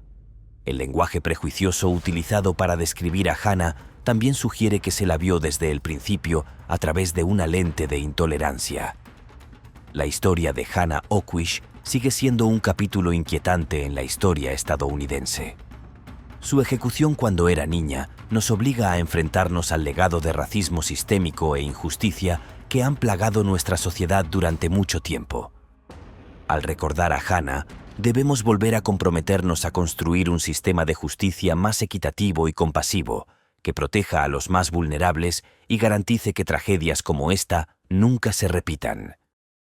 El lenguaje prejuicioso utilizado para describir a Hannah también sugiere que se la vio desde el principio a través de una lente de intolerancia. La historia de Hannah Oquish sigue siendo un capítulo inquietante en la historia estadounidense. Su ejecución cuando era niña nos obliga a enfrentarnos al legado de racismo sistémico e injusticia que han plagado nuestra sociedad durante mucho tiempo. Al recordar a Hannah, debemos volver a comprometernos a construir un sistema de justicia más equitativo y compasivo, que proteja a los más vulnerables y garantice que tragedias como esta nunca se repitan.